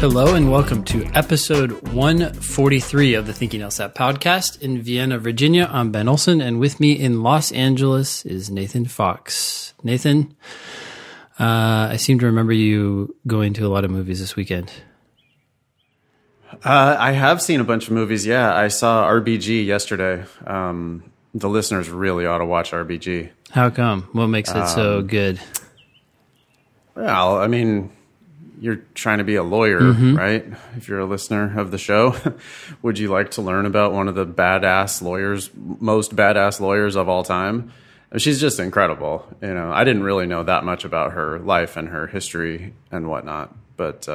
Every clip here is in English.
Hello and welcome to episode 143 of the Thinking LSAT podcast. In Vienna, Virginia, I'm Ben Olson, and with me in Los Angeles is Nathan Fox. Nathan, I seem to remember you going to a lot of movies this weekend. I have seen a bunch of movies, yeah. I saw RBG yesterday. The listeners really ought to watch RBG. How come? What makes it so good? Well, I mean, you're trying to be a lawyer, right? If you're a listener of the show, would you like to learn about one of the most badass lawyers of all time? She's just incredible. You know, I didn't really know that much about her life and her history and whatnot, but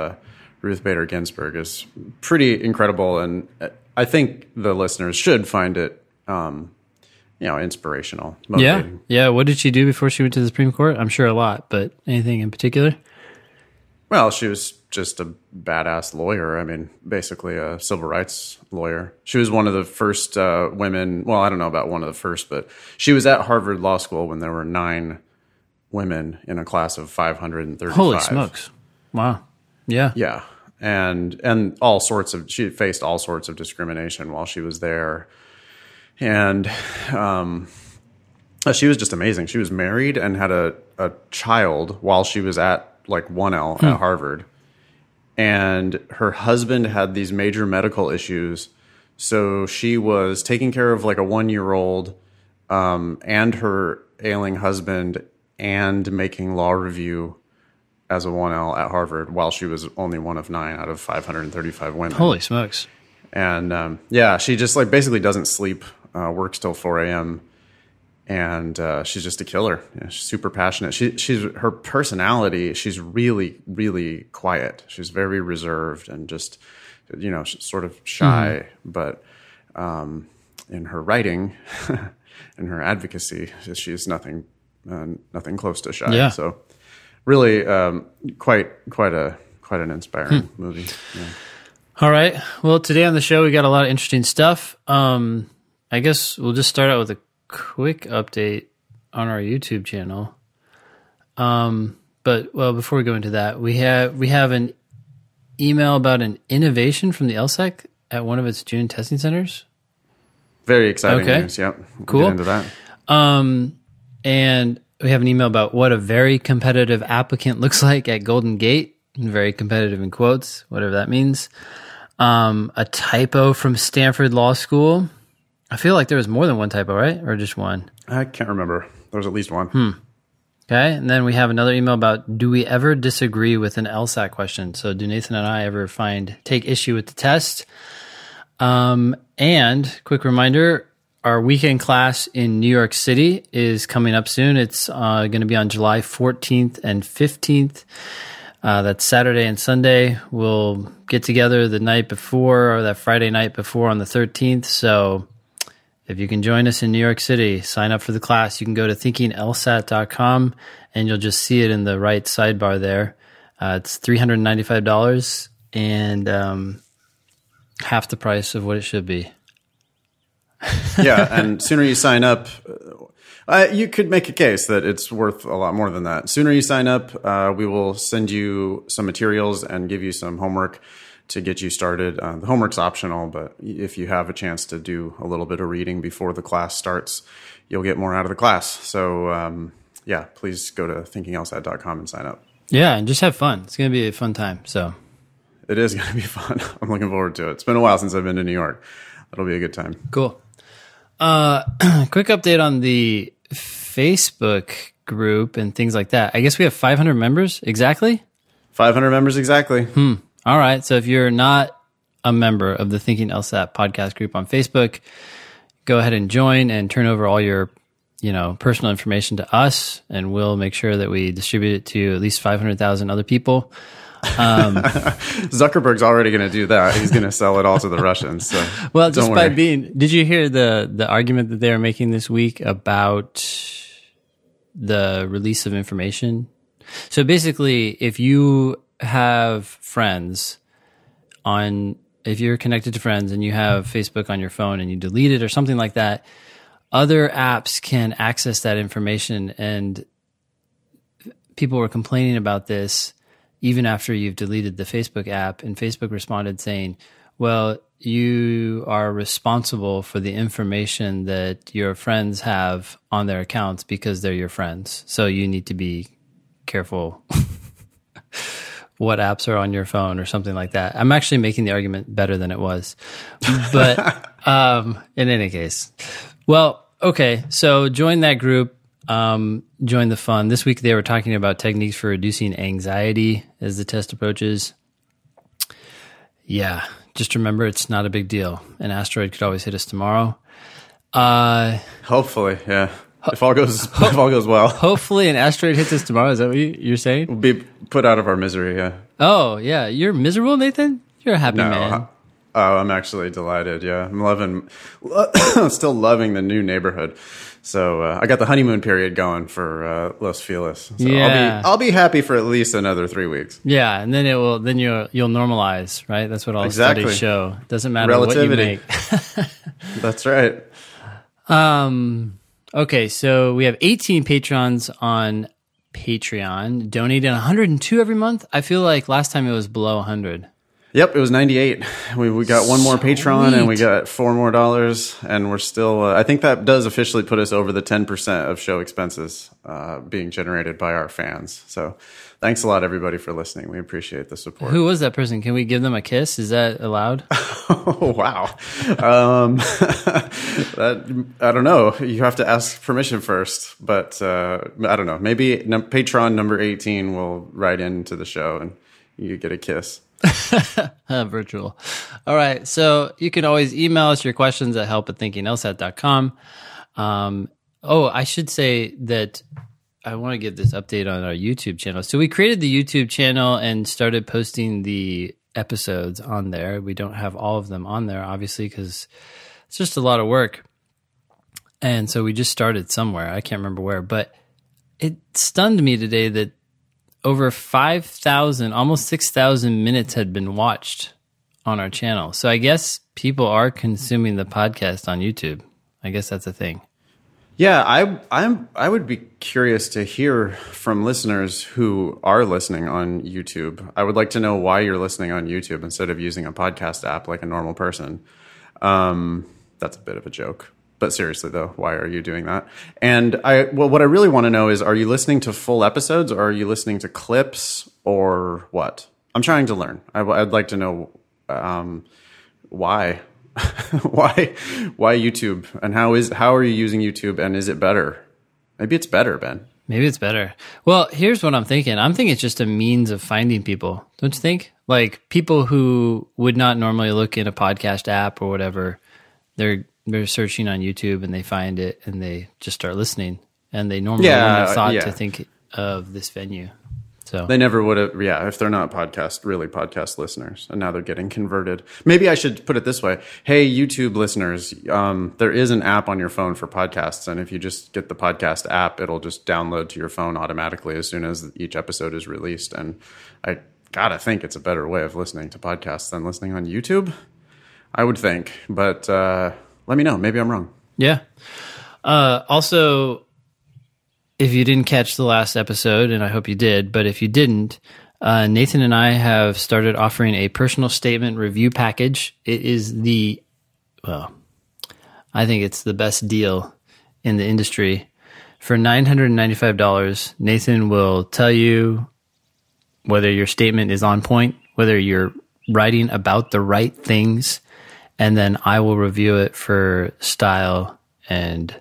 Ruth Bader Ginsburg is pretty incredible, and I think the listeners should find it, inspirational. Motivating. Yeah. What did she do before she went to the Supreme Court? I'm sure a lot, but anything in particular? Well, she was just a badass lawyer. I mean, basically a civil rights lawyer. She was one of the first women. Well, I don't know about one of the first, but she was at Harvard Law School when there were 9 women in a class of 535. Holy smokes. Wow. Yeah. Yeah. And she faced all sorts of discrimination while she was there. And she was just amazing. She was married and had a child while she was at like 1L at Harvard. And her husband had these major medical issues. So she was taking care of like a 1-year-old and her ailing husband and making law review as a 1L at Harvard while she was only one of 9 out of 535 women. Holy smokes. And she just like basically doesn't sleep, works till 4 a.m. And she's just a killer. Yeah, she's super passionate. She's her personality. She's really, really quiet. She's very reserved and just, she's sort of shy. But in her writing, in her advocacy, she's nothing close to shy. Yeah. So really, quite an inspiring movie. Yeah. All right. Well, today on the show we got a lot of interesting stuff. I guess we'll just start out with a quick update on our YouTube channel. But before we go into that, we have an email about an innovation from the LSAC at one of its June testing centers. Very exciting news. Yep. Cool. We'll get into that. And we have an email about what a very competitive applicant looks like at Golden Gate. Very competitive in quotes, whatever that means. A typo from Stanford Law School. I feel like there was more than one typo, right? Or just one? I can't remember. There was at least one. Okay. And then we have another email about, do we ever disagree with an LSAT question? So do Nathan and I ever take issue with the test? And quick reminder, our weekend class in New York City is coming up soon. It's going to be on July 14th and 15th. That's Saturday and Sunday. We'll get together the night before, or that Friday night before on the 13th. So if you can join us in New York City, sign up for the class. You can go to thinkinglsat.com and you'll just see it in the right sidebar there. It's $395 and half the price of what it should be. Yeah, and sooner you sign up, you could make a case that it's worth a lot more than that. Sooner you sign up, we will send you some materials and give you some homework to get you started. The homework's optional, but if you have a chance to do a little bit of reading before the class starts, you'll get more out of the class. So, please go to thinkinglsat.com and sign up. Yeah, and just have fun. It's going to be a fun time. So it is going to be fun. I'm looking forward to it. It's been a while since I've been to New York. That'll be a good time. Cool. Quick update on the Facebook group and things like that. I guess we have 500 members exactly? 500 members exactly. All right. So if you're not a member of the Thinking LSAT podcast group on Facebook, go ahead and join and turn over all your, personal information to us, and we'll make sure that we distribute it to at least 500,000 other people. Zuckerberg's already going to do that. He's going to sell it all to the Russians. So well, just by did you hear the argument that they were making this week about the release of information? So basically, if you have friends if you're connected to friends and you have Facebook on your phone and you delete it or something like that, other apps can access that information. And people were complaining about this even after you've deleted the Facebook app. And Facebook responded saying, well, you are responsible for the information that your friends have on their accounts because they're your friends. So you need to be careful what apps are on your phone or something like that. I'm actually making the argument better than it was. But in any case, well, okay. So join that group. Join the fun. This week they were talking about techniques for reducing anxiety as the test approaches. Yeah, just remember it's not a big deal. An asteroid could always hit us tomorrow. Hopefully, yeah. If all goes well. Hopefully an asteroid hits us tomorrow. Is that what you're saying? We'll be put out of our misery, yeah. Oh, yeah. You're miserable, Nathan? You're a happy man. I'm actually delighted, yeah. I'm still loving the new neighborhood. So I got the honeymoon period going for Los Feliz. So yeah. I'll be happy for at least another 3 weeks. Yeah, and then you'll normalize, right? That's what all studies show. Doesn't matter Relativity. What you make. That's right. Okay, so we have 18 patrons on Patreon, donating 102 every month. I feel like last time it was below 100. Yep, it was 98. We got one more Patreon and we got $4 more, and we're still. I think that does officially put us over the 10% of show expenses being generated by our fans. So, thanks a lot, everybody, for listening. We appreciate the support. Who was that person? Can we give them a kiss? Is that allowed? Oh, wow. I don't know. You have to ask permission first, but I don't know. Maybe Patron number 18 will write into the show and you get a kiss. Virtual. All right. So you can always email us your questions at help@thinkinglsat.com. I should say that I want to give this update on our YouTube channel. So we created the YouTube channel and started posting the episodes on there. We don't have all of them on there, obviously, because it's just a lot of work. And so we just started somewhere. I can't remember where, but it stunned me today that over 5,000, almost 6,000 minutes had been watched on our channel. So I guess people are consuming the podcast on YouTube. I guess that's a thing. Yeah, I would be curious to hear from listeners who are listening on YouTube. I would like to know why you're listening on YouTube instead of using a podcast app like a normal person. That's a bit of a joke. But seriously, though, why are you doing that? And what I really want to know is, are you listening to full episodes, or are you listening to clips, or what? I'm trying to learn. I'd like to know why, why YouTube, and how are you using YouTube, and is it better? Maybe it's better, Ben. Maybe it's better. Well, here's what I'm thinking. I'm thinking it's just a means of finding people. Don't you think? Like people who would not normally look in a podcast app or whatever, they're searching on YouTube and they find it and they just start listening, and they normally wouldn't have thought to think of this venue. So they never would have, if they're not podcast listeners, and now they're getting converted. Maybe I should put it this way. Hey, YouTube listeners, there is an app on your phone for podcasts, and if you just get the podcast app, it'll just download to your phone automatically as soon as each episode is released. And I gotta think it's a better way of listening to podcasts than listening on YouTube, I would think. But let me know. Maybe I'm wrong. Yeah. Also, if you didn't catch the last episode, and I hope you did, but if you didn't, Nathan and I have started offering a personal statement review package. It is I think it's the best deal in the industry. For $995, Nathan will tell you whether your statement is on point, whether you're writing about the right things, and then I will review it for style and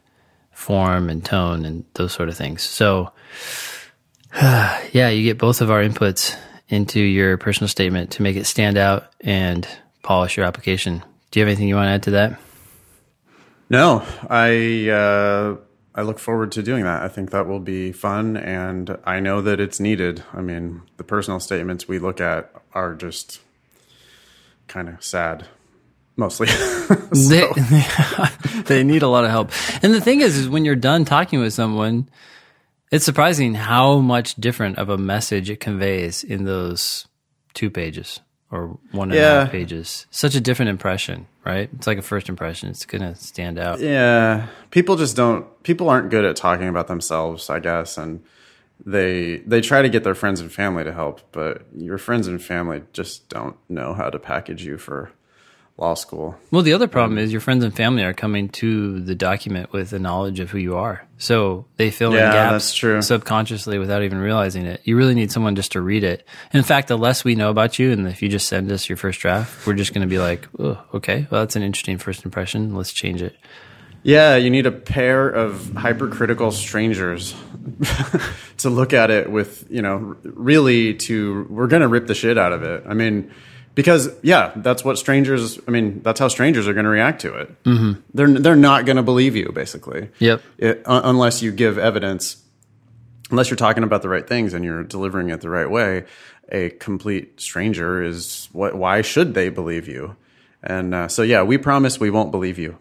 form and tone and those sort of things. So, you get both of our inputs into your personal statement to make it stand out and polish your application. Do you have anything you want to add to that? No, I look forward to doing that. I think that will be fun, and I know that it's needed. I mean, the personal statements we look at are just kind of sad. Mostly. They need a lot of help. And the thing is when you're done talking with someone, it's surprising how much different of a message it conveys in those 2 pages or 1.5 pages. Such a different impression, right? It's like a first impression. It's going to stand out. Yeah. People aren't good at talking about themselves, I guess. And they try to get their friends and family to help, but your friends and family just don't know how to package you for law school. Well, the other problem is your friends and family are coming to the document with a knowledge of who you are. So they fill in gaps that's true. subconsciously without even realizing it. You really need someone just to read it. And in fact, the less we know about you, and if you just send us your first draft, we're just going to be like, oh, okay, well, that's an interesting first impression. Let's change it. Yeah, you need a pair of hypercritical strangers to look at it with, we're going to rip the shit out of it. I mean, because, that's what that's how strangers are going to react to it. Mm-hmm. They're not going to believe you, basically. Yep. Unless you give evidence, unless you're talking about the right things and you're delivering it the right way. A complete stranger is why should they believe you? And we promise we won't believe you.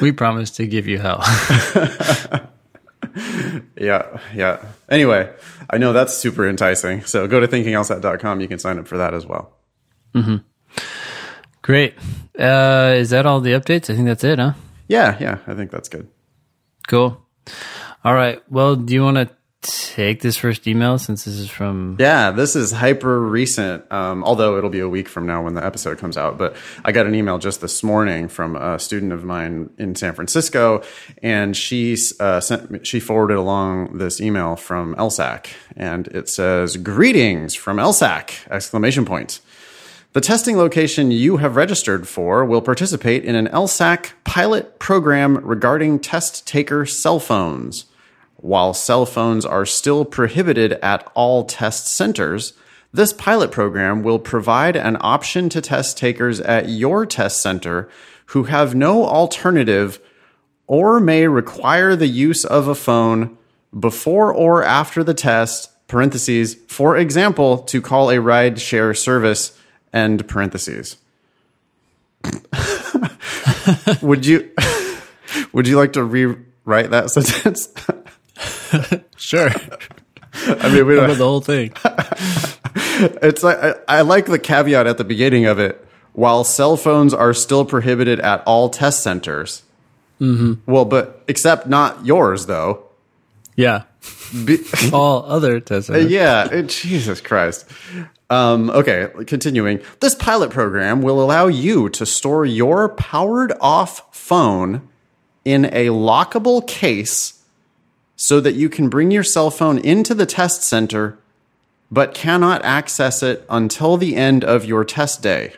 We promise to give you hell. Yeah. Anyway, I know that's super enticing. So go to thinkinglsat.com. You can sign up for that as well. Mm-hmm. Great. Is that all the updates? I think that's it, huh? Yeah. I think that's good. Cool. All right. Well, do you want to take this first email since this is from... Yeah, this is hyper recent, although it'll be a week from now when the episode comes out. But I got an email just this morning from a student of mine in San Francisco, and she forwarded along this email from LSAC, and it says, "Greetings from LSAC!" Exclamation point. The testing location you have registered for will participate in an LSAC pilot program regarding test taker cell phones. While cell phones are still prohibited at all test centers, this pilot program will provide an option to test takers at your test center who have no alternative or may require the use of a phone before or after the test, parentheses, for example, to call a ride-share service, end parentheses. Would you like to rewrite that sentence? Sure. I mean, we don't the whole thing. It's like I like the caveat at the beginning of it. While cell phones are still prohibited at all test centers. Mm-hmm. Well, but except not yours, though. Yeah. All other test centers. Jesus Christ. Okay, continuing. This pilot program will allow you to store your powered off phone in a lockable case so that you can bring your cell phone into the test center, but cannot access it until the end of your test day.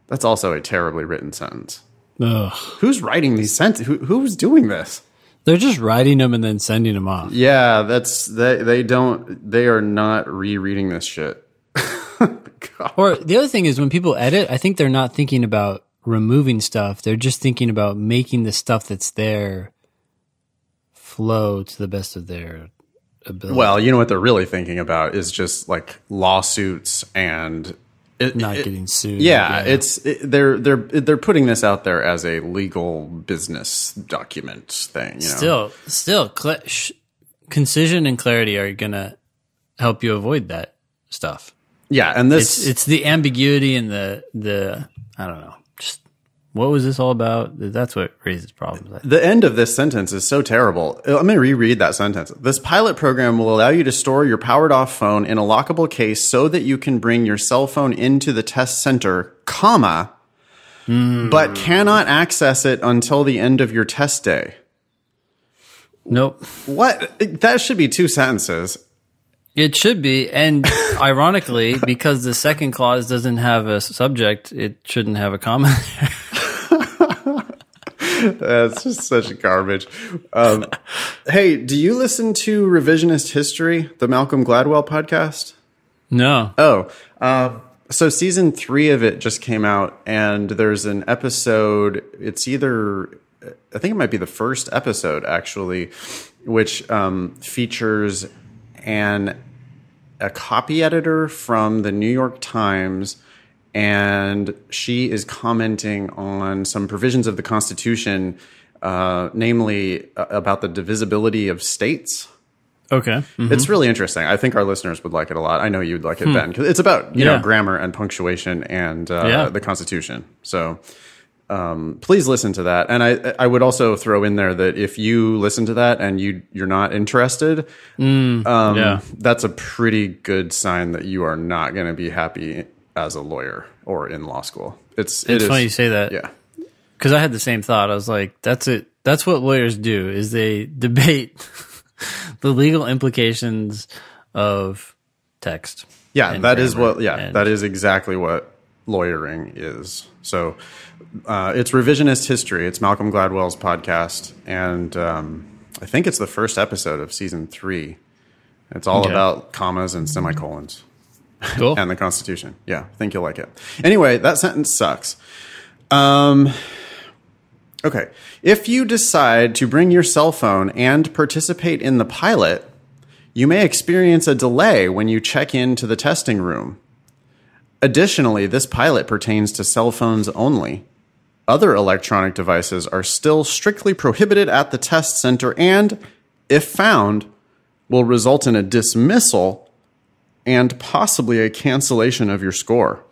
That's also a terribly written sentence. Ugh. Who's writing these sentences? Who's doing this? They're just writing them and then sending them off. Yeah, they are not rereading this shit. Or the other thing is when people edit, I think they're not thinking about removing stuff. They're just thinking about making the stuff that's there flow to the best of their ability. Well, you know what they're really thinking about is just like lawsuits and not getting sued. Yeah, they're putting this out there as a legal business document thing. Still, concision and clarity are gonna help you avoid that stuff. Yeah, and it's the ambiguity and the I don't know. Just what was this all about? That's what raises problems. The end of this sentence is so terrible. Let me reread that sentence. This pilot program will allow you to store your powered off phone in a lockable case so that you can bring your cell phone into the test center, but cannot access it until the end of your test day. Nope. What? That should be two sentences. It should be, and ironically, because the second clause doesn't have a subject, it shouldn't have a comma there. That's just such garbage. Hey, do you listen to Revisionist History, the Malcolm Gladwell podcast? No. Oh, so season 3 of it just came out, and there's an episode. It's either, I think it might be the first episode actually, which features a copy editor from the New York Times, and she is commenting on some provisions of the Constitution, namely about the divisibility of states. Okay. Mm-hmm. It's really interesting. I think our listeners would like it a lot. I know you'd like it, Ben, because it's about you know grammar and punctuation and the Constitution. So please listen to that. And I would also throw in there that if you listen to that and you're not interested, that's a pretty good sign that you are not going to be happy as a lawyer or in law school. It's funny you say that. Yeah. Because I had the same thought. I was like, that's it. That's what lawyers do, is they debate the legal implications of text. Yeah, that is that is exactly what lawyering is. So it's Revisionist History. It's Malcolm Gladwell's podcast. And I think it's the first episode of season 3. It's all about commas and semicolons. Cool. And the Constitution. Yeah, I think you'll like it. Anyway, that sentence sucks. Okay. If you decide to bring your cell phone and participate in the pilot, you may experience a delay when you check into the testing room. Additionally, this pilot pertains to cell phones only. Other electronic devices are still strictly prohibited at the test center and, if found, will result in a dismissal and possibly a cancellation of your score.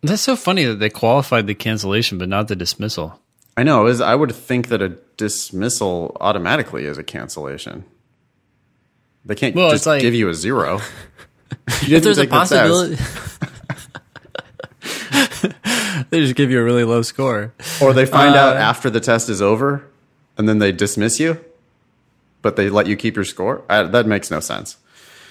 That's so funny that they qualified the cancellation but not the dismissal. I know. I would think that a dismissal automatically is a cancellation. They can't just give you a 0. If there's a possibility, they just give you a really low score. Or they find out after the test is over, and then they dismiss you, but they let you keep your score. That makes no sense.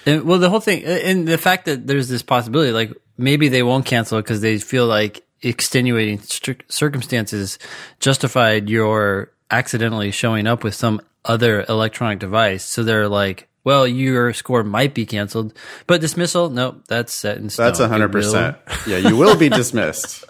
Well, the whole thing, and the fact that there's this possibility, like maybe they won't cancel because they feel like extenuating circumstances justified your accidentally showing up with some other electronic device. So they're like, well, your score might be canceled, but dismissal, nope, that's set in stone. That's 100%. Yeah, you will be dismissed.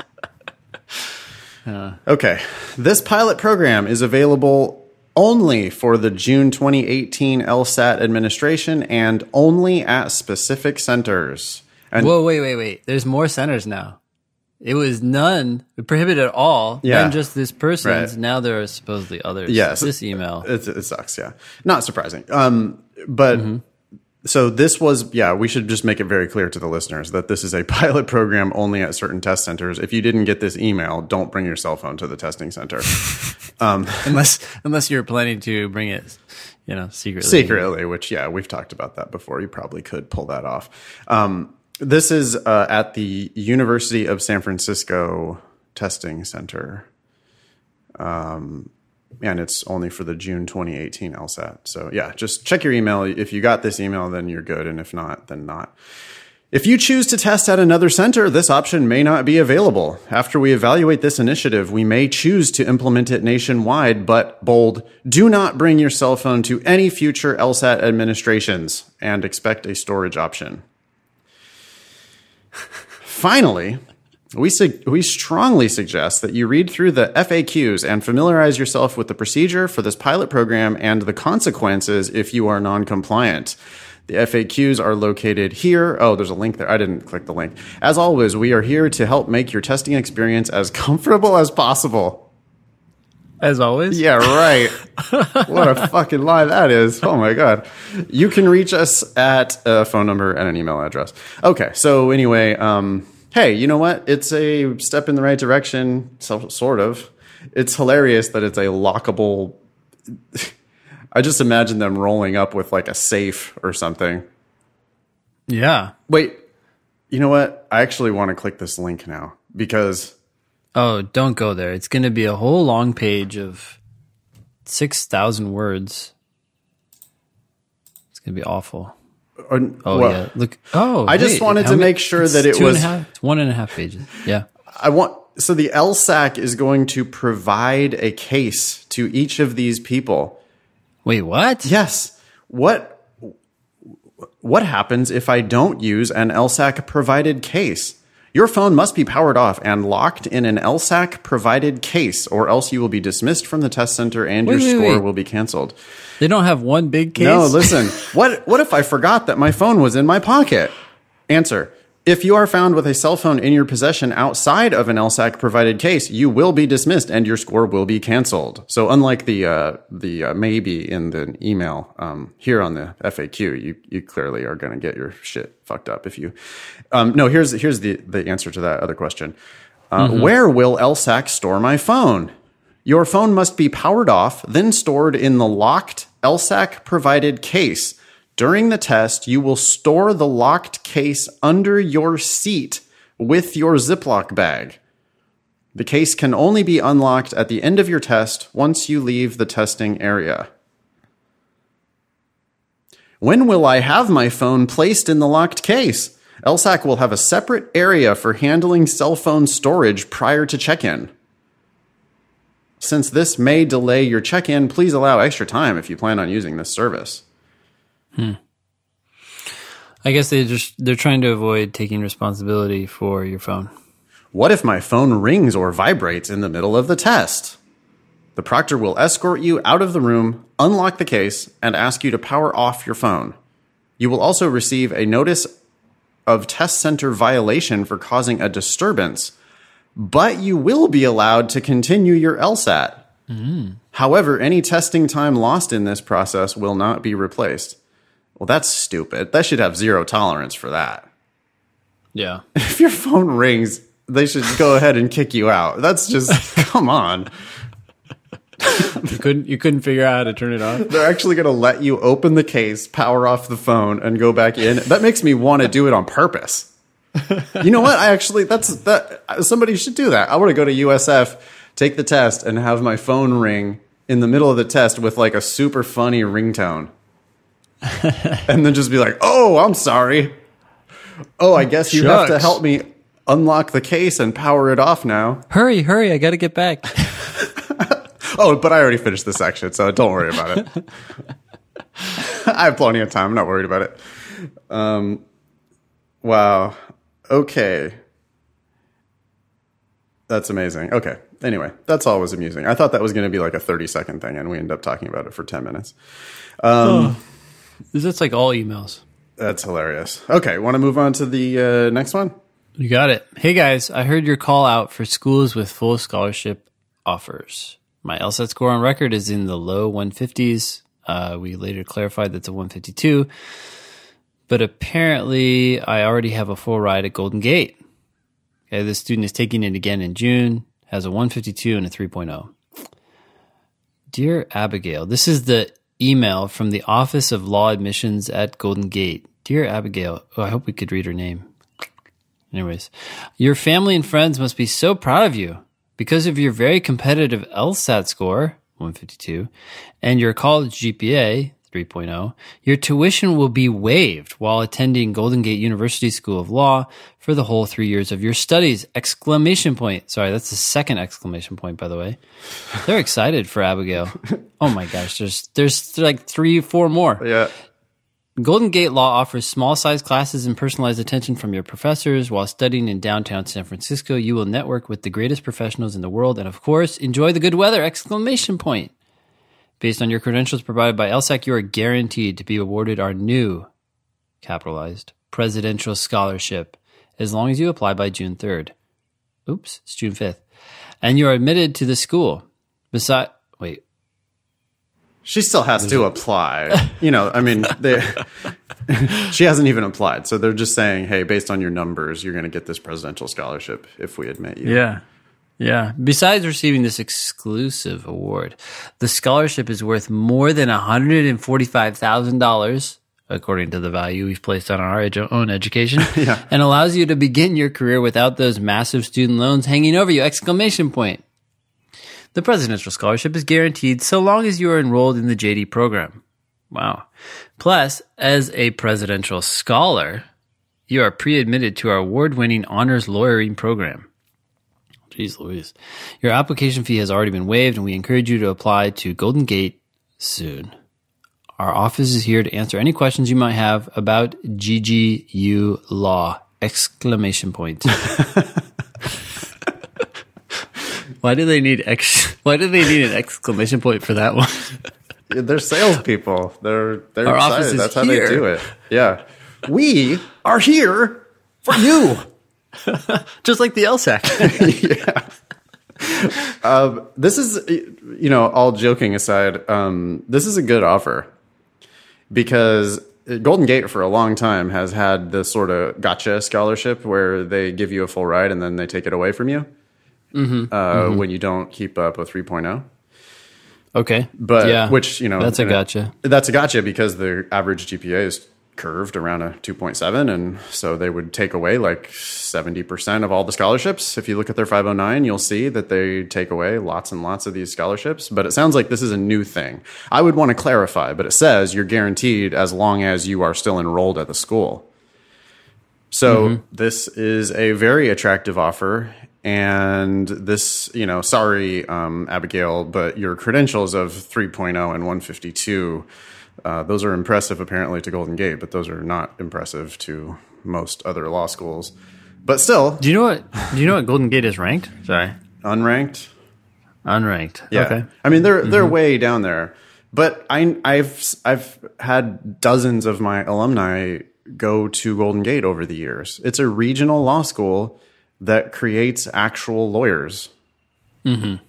Okay. This pilot program is available only for the June 2018 LSAT administration and only at specific centers. And whoa, wait. There's more centers now. It was none, prohibited at all, than just this person's. Right. Now there are supposedly others. Yes. This email. It sucks, yeah. Not surprising. But so this was, we should just make it very clear to the listeners that this is a pilot program only at certain test centers. If you didn't get this email, don't bring your cell phone to the testing center. Unless you're planning to bring it, secretly. Secretly, which, we've talked about that before. You probably could pull that off. This is at the University of San Francisco Testing Center. And it's only for the June 2018 LSAT. So, just check your email. If you got this email, then you're good. And if not, then not. If you choose to test at another center, this option may not be available. After we evaluate this initiative, we may choose to implement it nationwide, but bold, do not bring your cell phone to any future LSAT administrations and expect a storage option. Finally, we strongly suggest that you read through the FAQs and familiarize yourself with the procedure for this pilot program and the consequences if you are non-compliant. The FAQs are located here. Oh, there's a link there. I didn't click the link. As always, we are here to help make your testing experience as comfortable as possible. As always? Yeah, right. What a fucking lie that is. Oh, my God. You can reach us at a phone number and an email address. Okay, so anyway, hey, you know what? It's a step in the right direction, sort of. It's hilarious that it's a lockable... I just imagine them rolling up with like a safe or something. Yeah. Wait, you know what? I actually want to click this link now because... Oh, don't go there. It's going to be a whole long page of 6,000 words. It's going to be awful. Yeah. Look. Oh, I just wanted to make sure that it was... It's 1.5 pages. Yeah. So the LSAC is going to provide a case to each of these people. Wait, what? Yes. What happens if I don't use an LSAC provided case? Your phone must be powered off and locked in an LSAC provided case, or else you will be dismissed from the test center and your score will be canceled. They don't have one big case? No, listen. What if I forgot that my phone was in my pocket? Answer. If you are found with a cell phone in your possession outside of an LSAC provided case, you will be dismissed and your score will be canceled. So unlike the maybe in the email, here on the FAQ, you clearly are going to get your shit fucked up if you, no, here's the answer to that other question. Where will LSAC store my phone? Your phone must be powered off, then stored in the locked LSAC-provided case. During the test, you will store the locked case under your seat with your Ziploc bag. The case can only be unlocked at the end of your test once you leave the testing area. When will I have my phone placed in the locked case? LSAC will have a separate area for handling cell phone storage prior to check-in. Since this may delay your check-in, please allow extra time if you plan on using this service. I guess they're trying to avoid taking responsibility for your phone. What if my phone rings or vibrates in the middle of the test? The proctor will escort you out of the room, unlock the case, and ask you to power off your phone. You will also receive a notice of test center violation for causing a disturbance, but you will be allowed to continue your LSAT. However, any testing time lost in this process will not be replaced. Well, that's stupid. That should have zero tolerance for that. Yeah. If your phone rings, they should go ahead and kick you out. That's just, come on. You couldn't figure out how to turn it off? They're actually going to let you open the case, power off the phone, and go back in. That makes me want to do it on purpose. You know what? Somebody should do that. I want to go to USF, take the test, and have my phone ring in the middle of the test with like a super funny ringtone. And then just be like, oh, I'm sorry. Oh, I guess you have to help me unlock the case and power it off now. Hurry, I got to get back. Oh, but I already finished the section, so don't worry about it. I have plenty of time. I'm not worried about it. Wow. Okay. That's amazing. Okay. Anyway, that's always amusing. I thought that was going to be like a 30-second thing, and we ended up talking about it for 10 minutes. That's like all emails. That's hilarious. Okay, want to move on to the next one? You got it. Hey, guys, I heard your call out for schools with full scholarship offers. My LSAT score on record is in the low 150s. We later clarified that's a 152. But apparently, I already have a full ride at Golden Gate. Okay, this student is taking it again in June, has a 152 and a 3.0. Dear Abigail, this is the email from the Office of Law Admissions at Golden Gate. Dear Abigail, I hope we could read her name. Anyways, your family and friends must be so proud of you. Because of your very competitive LSAT score, 152, and your college GPA, 3.0, your tuition will be waived while attending Golden Gate University School of Law for the whole 3 years of your studies! Exclamation point. Sorry, that's the second exclamation point, by the way. They're excited for Abigail. Oh my gosh, there's like 3-4 more. Yeah. Golden Gate Law offers small-sized classes and personalized attention from your professors. While studying in downtown San Francisco, you will network with the greatest professionals in the world and, of course, enjoy the good weather! Exclamation point. Based on your credentials provided by LSAC, you are guaranteed to be awarded our new, capitalized, presidential scholarship as long as you apply by June 3rd. Oops, it's June 5th. And you are admitted to the school. Wait. She still has to apply. You know, I mean, she hasn't even applied. So they're just saying, hey, based on your numbers, you're going to get this presidential scholarship if we admit you. Yeah. Yeah. Besides receiving this exclusive award, the scholarship is worth more than $145,000, according to the value we've placed on our own education, Yeah. and allows you to begin your career without those massive student loans hanging over you! Exclamation point. The presidential scholarship is guaranteed so long as you are enrolled in the JD program. Wow. Plus, as a presidential scholar, you are pre-admitted to our award-winning honors lawyering program. Jeez Louise. Your application fee has already been waived, and we encourage you to apply to Golden Gate soon. Our office is here to answer any questions you might have about GGU law! Exclamation point. Why do they need an exclamation point for that one? They're salespeople. They're Our office excited. is That's how here. they do it. Yeah. We are here for you. Just like the LSAC. Yeah. This is, you know, all joking aside, this is a good offer because Golden Gate for a long time has had this sort of gotcha scholarship where they give you a full ride and then they take it away from you. when you don't keep up a 3.0. Okay. But yeah, which, that's a gotcha. That's a gotcha because the average GPA is curved around a 2.7. And so they would take away like 70% of all the scholarships. If you look at their 509, you'll see that they take away lots and lots of these scholarships. But it sounds like this is a new thing. I would want to clarify, but it says you're guaranteed as long as you are still enrolled at the school. So this is a very attractive offer. And this, sorry, Abigail, but your credentials of 3.0 and 152, those are impressive apparently to Golden Gate, but those are not impressive to most other law schools. But still, do you know what Golden Gate is ranked? Sorry, unranked. Yeah. Okay. I mean, they're way down there. But I've had dozens of my alumni go to Golden Gate over the years. It's a regional law school that creates actual lawyers. I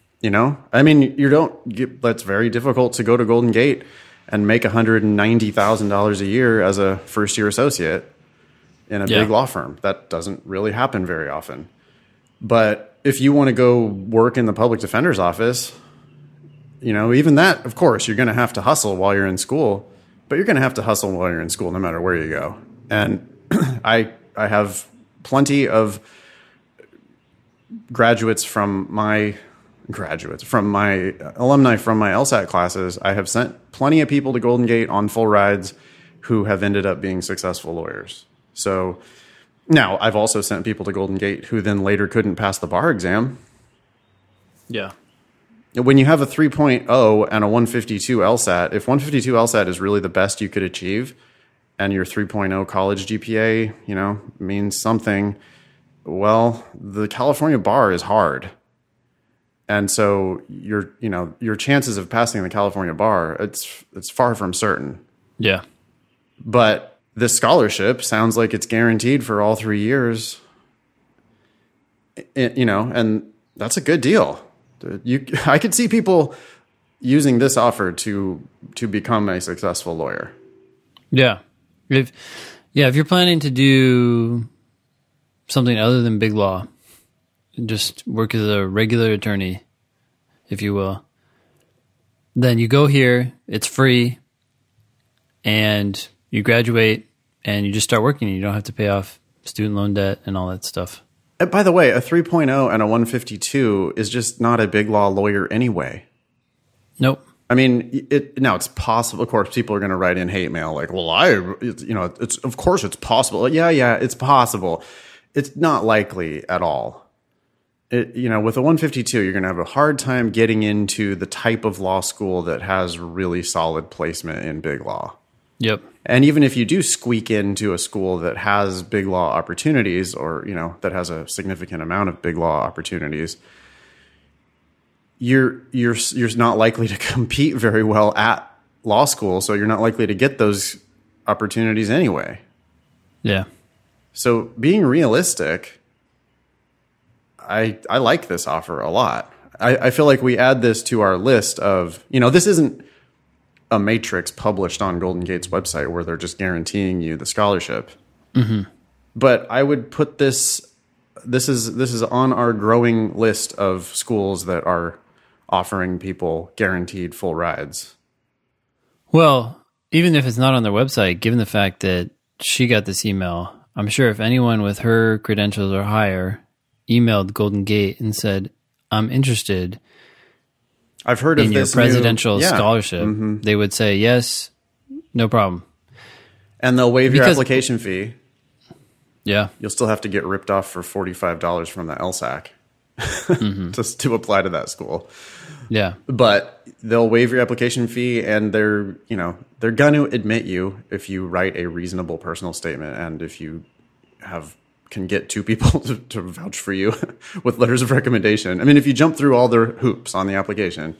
mean, that's very difficult to go to Golden Gate and make $190,000 a year as a first-year associate in a big law firm. That doesn't really happen very often. But if you want to go work in the public defender's office, even that, of course, you're going to have to hustle while you're in school. But you're going to have to hustle while you're in school no matter where you go. And I have plenty of graduates from my alumni from my LSAC classes. I have sent plenty of people to Golden Gate on full rides who have ended up being successful lawyers. So now I've also sent people to Golden Gate who then later couldn't pass the bar exam. Yeah. When you have a 3.0 and a 152 LSAT, if 152 LSAT is really the best you could achieve and your 3.0 college GPA, means something, well, the California bar is hard. And so your chances of passing the California bar, it's far from certain. Yeah. But this scholarship sounds like it's guaranteed for all 3 years. And that's a good deal. I could see people using this offer to become a successful lawyer. Yeah. If you're planning to do something other than big law, just work as a regular attorney, if you will, then you go here, it's free, and you graduate, and you just start working. You don't have to pay off student loan debt and all that stuff. And by the way, a 3.0 and a 152 is just not a big law lawyer anyway. Nope. I mean, now it's possible. Of course, people are going to write in hate mail like, "Well, it's of course it's possible." Yeah, it's possible. It's not likely at all. With a 152, you're going to have a hard time getting into the type of law school that has really solid placement in big law. Yep. And even if you do squeak into a school that has big law opportunities or, that has a significant amount of big law opportunities, you're not likely to compete very well at law school. So you're not likely to get those opportunities anyway. Yeah. So being realistic, I like this offer a lot. I feel like we add this to our list of, this isn't a matrix published on Golden Gate's website where they're just guaranteeing you the scholarship. Mm-hmm. But I would put this is on our growing list of schools that are offering people guaranteed full rides. Well, even if it's not on their website, given the fact that she got this email, I'm sure if anyone with her credentials or higher emailed Golden Gate and said, "I'm interested," I've heard of in your this presidential scholarship, they would say, "Yes, no problem." And they'll waive your application fee. Yeah. You'll still have to get ripped off for $45 from the LSAC just to apply to that school. Yeah. But they'll waive your application fee, and they're going to admit you if you write a reasonable personal statement and if you can get two people to vouch for you with letters of recommendation. I mean, if you jump through all their hoops on the application.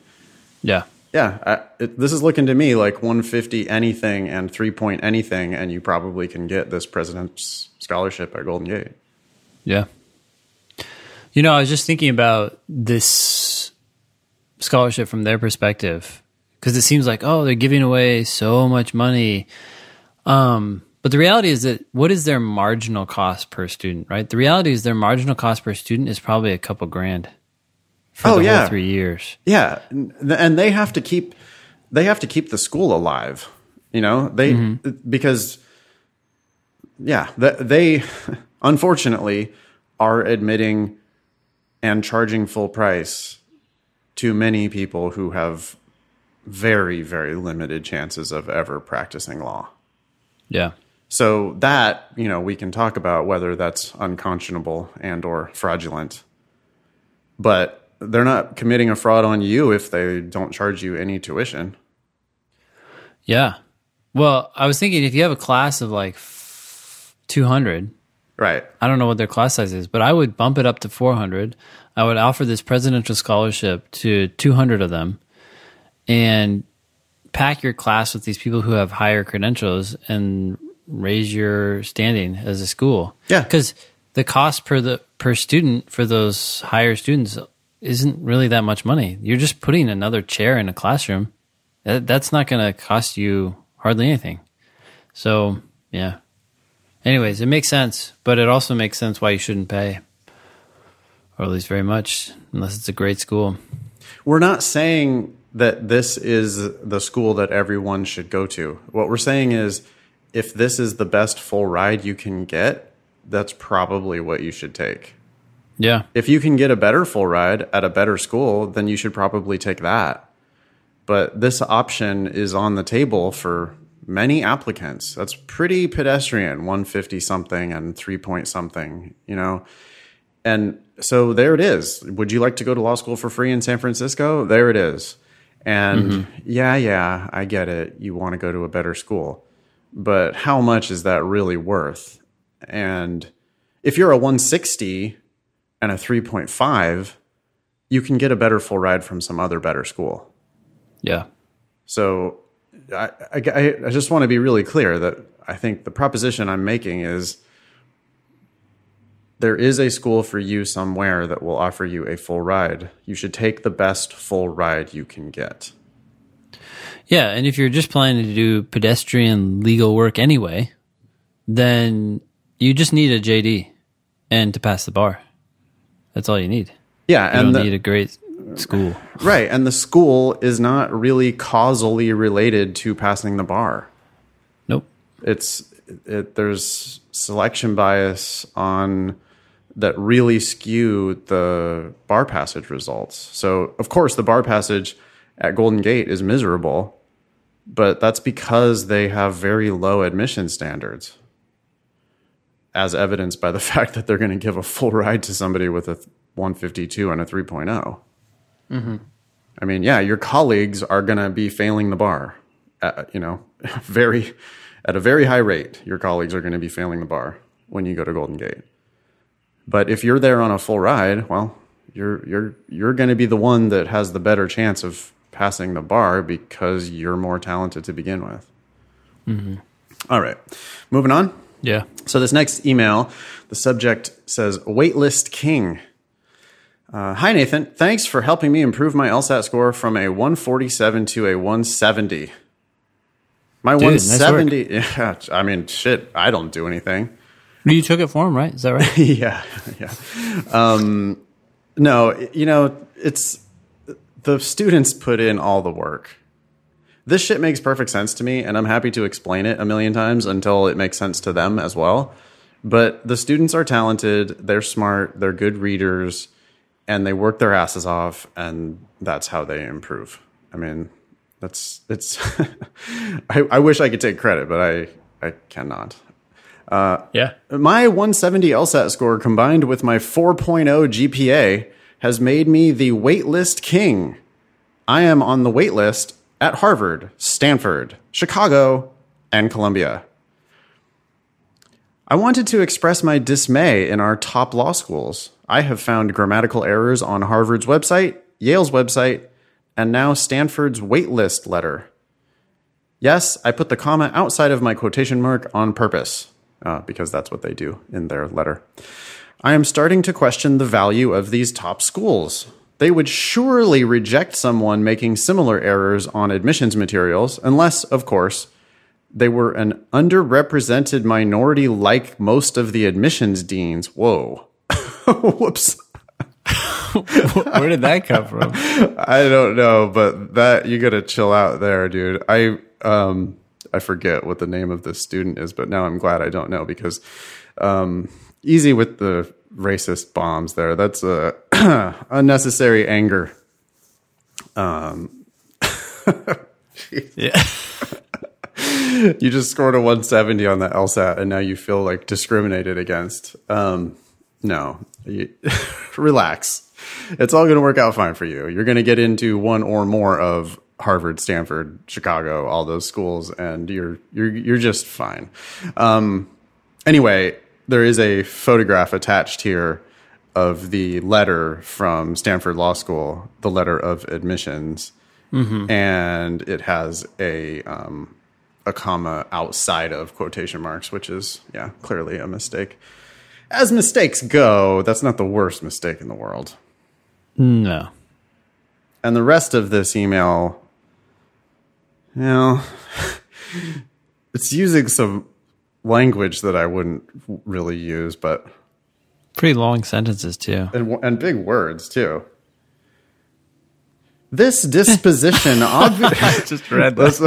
Yeah. Yeah. This is looking to me like 150 anything and 3 anything, and you probably can get this president's scholarship at Golden Gate. Yeah. I was just thinking about this scholarship from their perspective, because it seems like, they're giving away so much money. But the reality is that what is their marginal cost per student, right? The reality is their marginal cost per student is probably a couple grand. for the whole 3 years. Yeah, and they have to keep the school alive. Because they unfortunately are admitting and charging full price to many people who have very, very limited chances of ever practicing law. Yeah. So that, we can talk about whether that's unconscionable and or fraudulent. But they're not committing a fraud on you if they don't charge you any tuition. Yeah. Well, I was thinking if you have a class of like 200, right? I don't know what their class size is, but I would bump it up to 400. I would offer this presidential scholarship to 200 of them and pack your class with these people who have higher credentials and raise your standing as a school. Yeah. Because the cost per student for those higher students isn't really that much money. You're just putting another chair in a classroom. That's not going to cost you hardly anything. So, yeah. Anyways, it makes sense, but it also makes sense why you shouldn't pay, or at least very much, unless it's a great school. We're not saying that this is the school that everyone should go to. What we're saying is if this is the best full ride you can get, that's probably what you should take. Yeah. If you can get a better full ride at a better school, then you should probably take that. But this option is on the table for many applicants. That's pretty pedestrian, 150 something and 3 point something, And so there it is. Would you like to go to law school for free in San Francisco? There it is. And yeah, I get it. You want to go to a better school. But how much is that really worth? And if you're a 160 and a 3.5, you can get a better full ride from some other better school. Yeah. So I just want to be really clear that I think the proposition I'm making is there is a school for you somewhere that will offer you a full ride. You should take the best full ride you can get. Yeah, and if you're just planning to do pedestrian legal work anyway, then you just need a JD and to pass the bar. That's all you need. Yeah, you don't need a great school. Right, and the school is not really causally related to passing the bar. Nope. There's selection bias on that really skew the bar passage results. So, of course, the bar passage at Golden Gate is miserable, but that's because they have very low admission standards, as evidenced by the fact that they're going to give a full ride to somebody with a 152 and a 3.0. I mean, yeah, your colleagues are going to be failing the bar, at a very high rate. Your colleagues are going to be failing the bar when you go to Golden Gate. But if you're there on a full ride, well, you're going to be the one that has the better chance of passing the bar because you're more talented to begin with. All right, moving on. Yeah. So this next email, the subject says, Waitlist King. Hi, Nathan. Thanks for helping me improve my LSAT score from a 147 to a 170. My 170, yeah, I mean, shit, I don't do anything. You took it for him, right? Is that right? Yeah. No, it's the students put in all the work. This shit makes perfect sense to me, and I'm happy to explain it a million times until it makes sense to them as well. But the students are talented, they're smart, they're good readers, and they work their asses off, and that's how they improve. I mean, it's I wish I could take credit, but I cannot. Yeah. My 170 LSAT score combined with my 4.0 GPA has made me the waitlist king. I am on the waitlist at Harvard, Stanford, Chicago, and Columbia. I wanted to express my dismay in our top law schools. I have found grammatical errors on Harvard's website, Yale's website, and now Stanford's waitlist letter. Yes, I put the comma outside of my quotation mark on purpose, because that's what they do in their letter. I am starting to question the value of these top schools. They would surely reject someone making similar errors on admissions materials, unless, of course, they were an underrepresented minority like most of the admissions deans. Whoa. Whoops. Where did that come from? I don't know, but that you got to chill out there, dude. I forget what the name of this student is, but now I'm glad I don't know because easy with the racist bombs there. That's unnecessary anger. Yeah. You just scored a 170 on the LSAT and now you feel like discriminated against. No, relax. It's all going to work out fine for you. You're going to get into one or more of Harvard, Stanford, Chicago, all those schools, and you're just fine. Anyway, there is a photograph attached here of the letter from Stanford Law School, the letter of admissions, and it has a comma outside of quotation marks, which is clearly a mistake. As mistakes go, that's not the worst mistake in the world. No. And the rest of this email, it's using some language that I wouldn't really use, but pretty long sentences too, and big words too. This disposition, obviously. I just read this.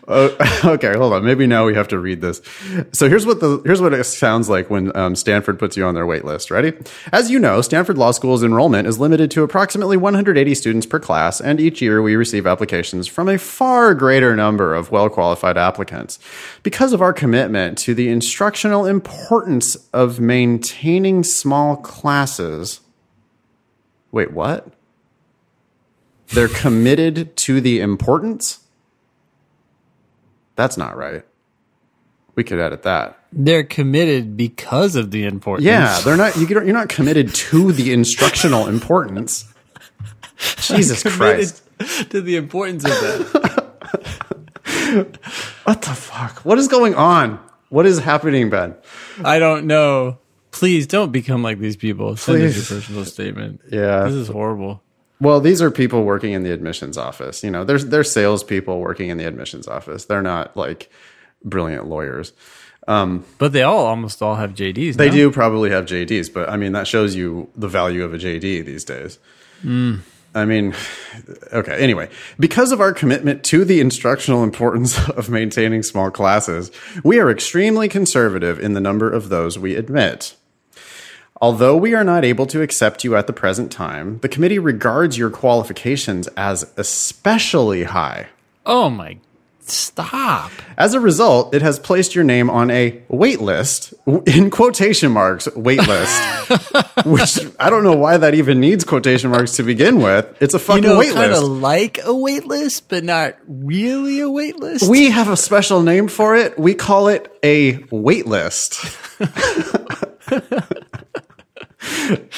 Okay, hold on. Maybe now we have to read this. So here's what it sounds like when Stanford puts you on their wait list. Ready? As you know, Stanford Law School's enrollment is limited to approximately 180 students per class, and each year we receive applications from a far greater number of well-qualified applicants. Because of our commitment to the instructional importance of maintaining small classes. Wait, what? They're committed to the importance? That's not right. We could edit that. They're committed because of the importance. Yeah, they're not. You're not committed to the instructional importance. Jesus Christ! To the importance of that. What the fuck? What is going on? What is happening, Ben? I don't know. Please don't become like these people. Send us your personal statement. Yeah, this is horrible. Well, these are people working in the admissions office. You know, they're salespeople working in the admissions office. They're not like brilliant lawyers. But they almost all have JDs. They do probably have JDs, but I mean, that shows you the value of a JD these days. I mean, okay. Anyway, because of our commitment to the instructional importance of maintaining small classes, we are extremely conservative in the number of those we admit. Although we are not able to accept you at the present time, the committee regards your qualifications as especially high. Oh my, stop. As a result, it has placed your name on a wait list, in quotation marks, wait list, which I don't know why that even needs quotation marks to begin with. It's a fucking wait list. Kind of like a wait list, but not really a wait list. We have a special name for it. We call it a wait list.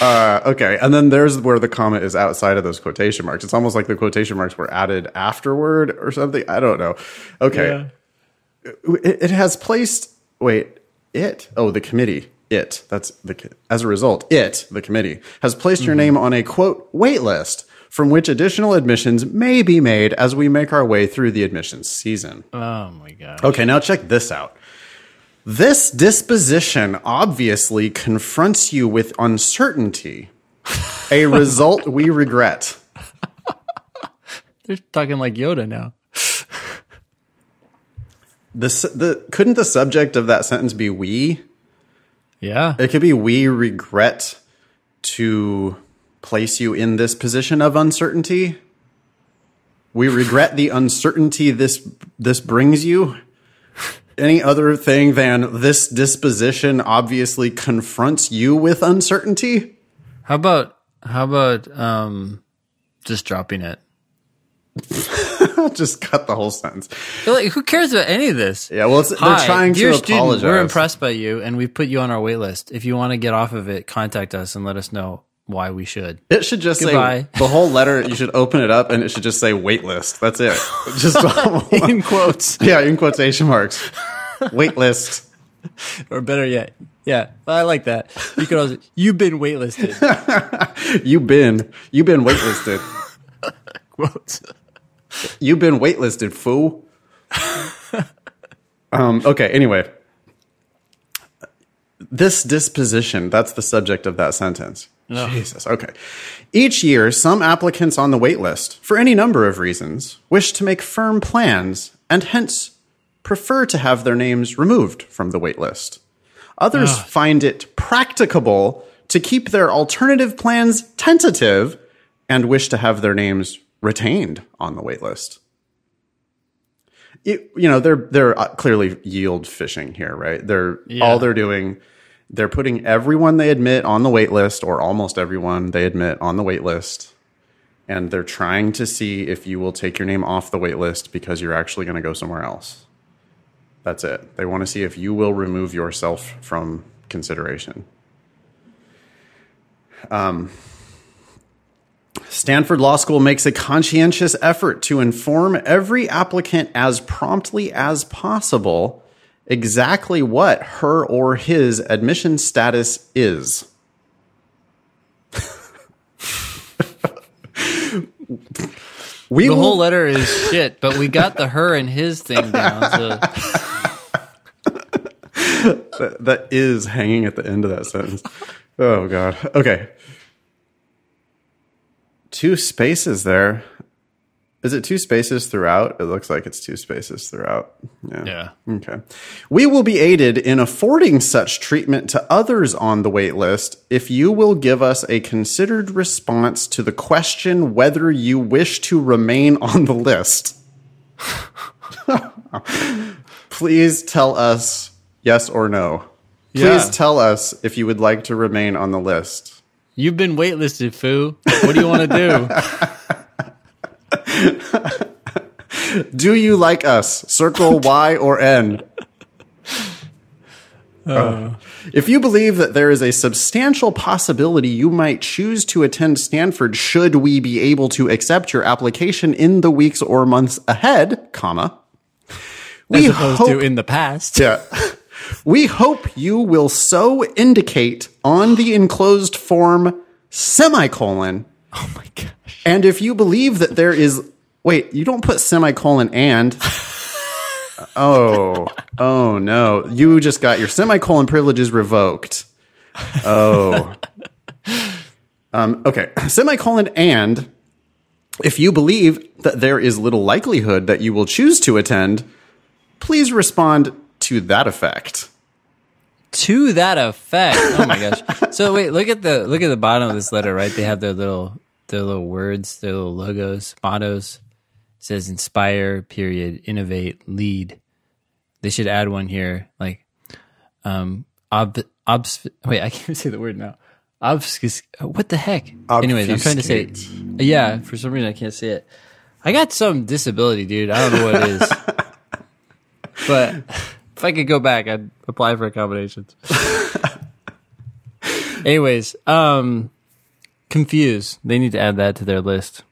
Okay, and then there's where the comma is outside of those quotation marks. It's almost like the quotation marks were added afterward or something. I don't know. Okay. Yeah. It has placed, the committee, as a result, the committee, has placed your name on a, quote, wait list from which additional admissions may be made as we make our way through the admissions season. Oh, my God. Okay, now check this out. This disposition obviously confronts you with uncertainty, a result we regret. They're talking like Yoda now. Couldn't the subject of that sentence be we? Yeah. It could be we regret to place you in this position of uncertainty. We regret the uncertainty this brings you. Any other thing than this disposition obviously confronts you with uncertainty? How about just dropping it? Just cut the whole sentence. Like, who cares about any of this? Yeah, well, they're trying to apologize. We're impressed by you, and we put you on our wait list. If you want to get off of it, contact us and let us know why we should. It should just say the whole letter. You should open it up, and it should just say wait list. That's it. Just in quotes. Yeah, in quotation marks. Wait list. Or better yet, yeah, I like that. You could also, you've been waitlisted. You've been waitlisted. Quotes. You've been waitlisted, fool. Okay, anyway. This disposition, that's the subject of that sentence. No. Jesus. Okay. Each year, some applicants on the wait list, for any number of reasons, wish to make firm plans and hence prefer to have their names removed from the wait list. Others find it practicable to keep their alternative plans tentative and wish to have their names retained on the wait list. They're clearly yield fishing here, right? All they're doing, they're putting everyone they admit on the wait list, or almost everyone they admit on the wait list, and they're trying to see if you will take your name off the wait list because you're actually going to go somewhere else. That's it. They want to see if you will remove yourself from consideration. Stanford Law School makes a conscientious effort to inform every applicant as promptly as possible exactly what her or his admission status is. The whole letter is shit, but we got the her and his thing down. So. That is hanging at the end of that sentence. Oh, God. Okay. 2 spaces there. Is it 2 spaces throughout? It looks like it's 2 spaces throughout. Yeah. Okay. We will be aided in affording such treatment to others on the wait list if you will give us a considered response to the question whether you wish to remain on the list. Please tell us yes or no. Please tell us if you would like to remain on the list. You've been waitlisted, foo. What do you want to do? Do you like us? Circle Y or N. If you believe that there is a substantial possibility you might choose to attend Stanford should we be able to accept your application in the weeks or months ahead, comma, as opposed to in the past. Yeah. We hope you will so indicate on the enclosed form, semicolon. Oh my gosh. And if you believe that there is, wait, you don't put semicolon and. Oh no. You just got your semicolon privileges revoked. Oh. Okay. Semicolon and if you believe that there is little likelihood that you will choose to attend, please respond to that effect. To that effect. Oh my gosh. So wait, look at the bottom of this letter, right? They have their little words, their little logos, mottos. It says inspire, period, innovate, lead. They should add one here, like wait, I can't say the word now. What the heck? Anyways, I'm trying to say it. Yeah, for some reason I can't say it. I got some disability, dude. I don't know what it is. But if I could go back, I'd apply for accommodations. Anyways, confused. They need to add that to their list.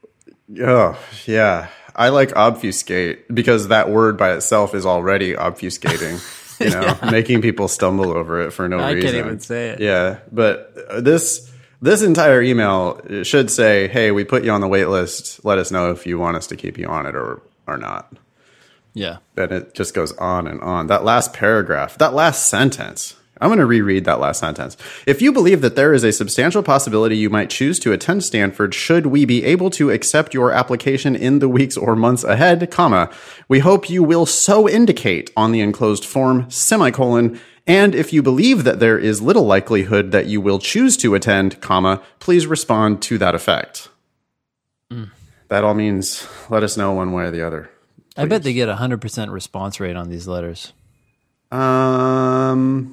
Oh, yeah. I like obfuscate because that word by itself is already obfuscating, making people stumble over it for no reason. I can't even say it. Yeah, but this entire email should say, hey, we put you on the wait list. Let us know if you want us to keep you on it or not. Yeah. And it just goes on and on. That last paragraph, that last sentence. I'm going to reread that last sentence. If you believe that there is a substantial possibility you might choose to attend Stanford should we be able to accept your application in the weeks or months ahead, comma, we hope you will so indicate on the enclosed form, semicolon, and if you believe that there is little likelihood that you will choose to attend, comma, please respond to that effect. That all means let us know one way or the other. Please. I bet they get 100% response rate on these letters. Why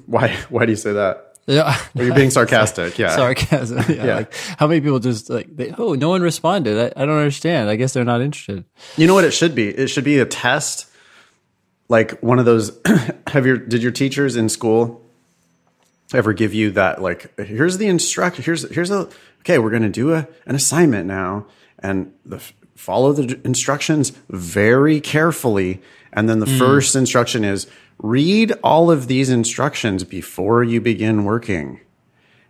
do you say that? Yeah. Are you being sarcastic? Yeah. Sarcasm. Yeah. Like, how many people just no one responded. I don't understand. I guess they're not interested. You know what it should be? It should be a test. Like one of those, did your teachers in school ever give you that, like, here's the instruction, okay, we're going to do an assignment now and follow the instructions very carefully. And then the first instruction is read all of these instructions before you begin working.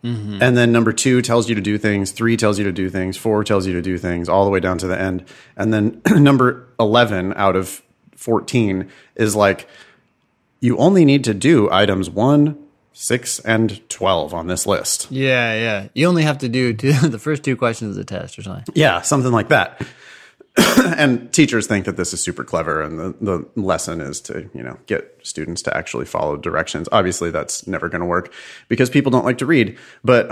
Mm-hmm. And then number 2 tells you to do things. 3 tells you to do things. 4 tells you to do things all the way down to the end. And then number 11 out of 14 is like, you only need to do items 1, 6 and 12 on this list. Yeah. You only have to do the first 2 questions of the test or something. Yeah, something like that. And teachers think that this is super clever, and the lesson is to, get students to actually follow directions. Obviously, that's never going to work because people don't like to read, but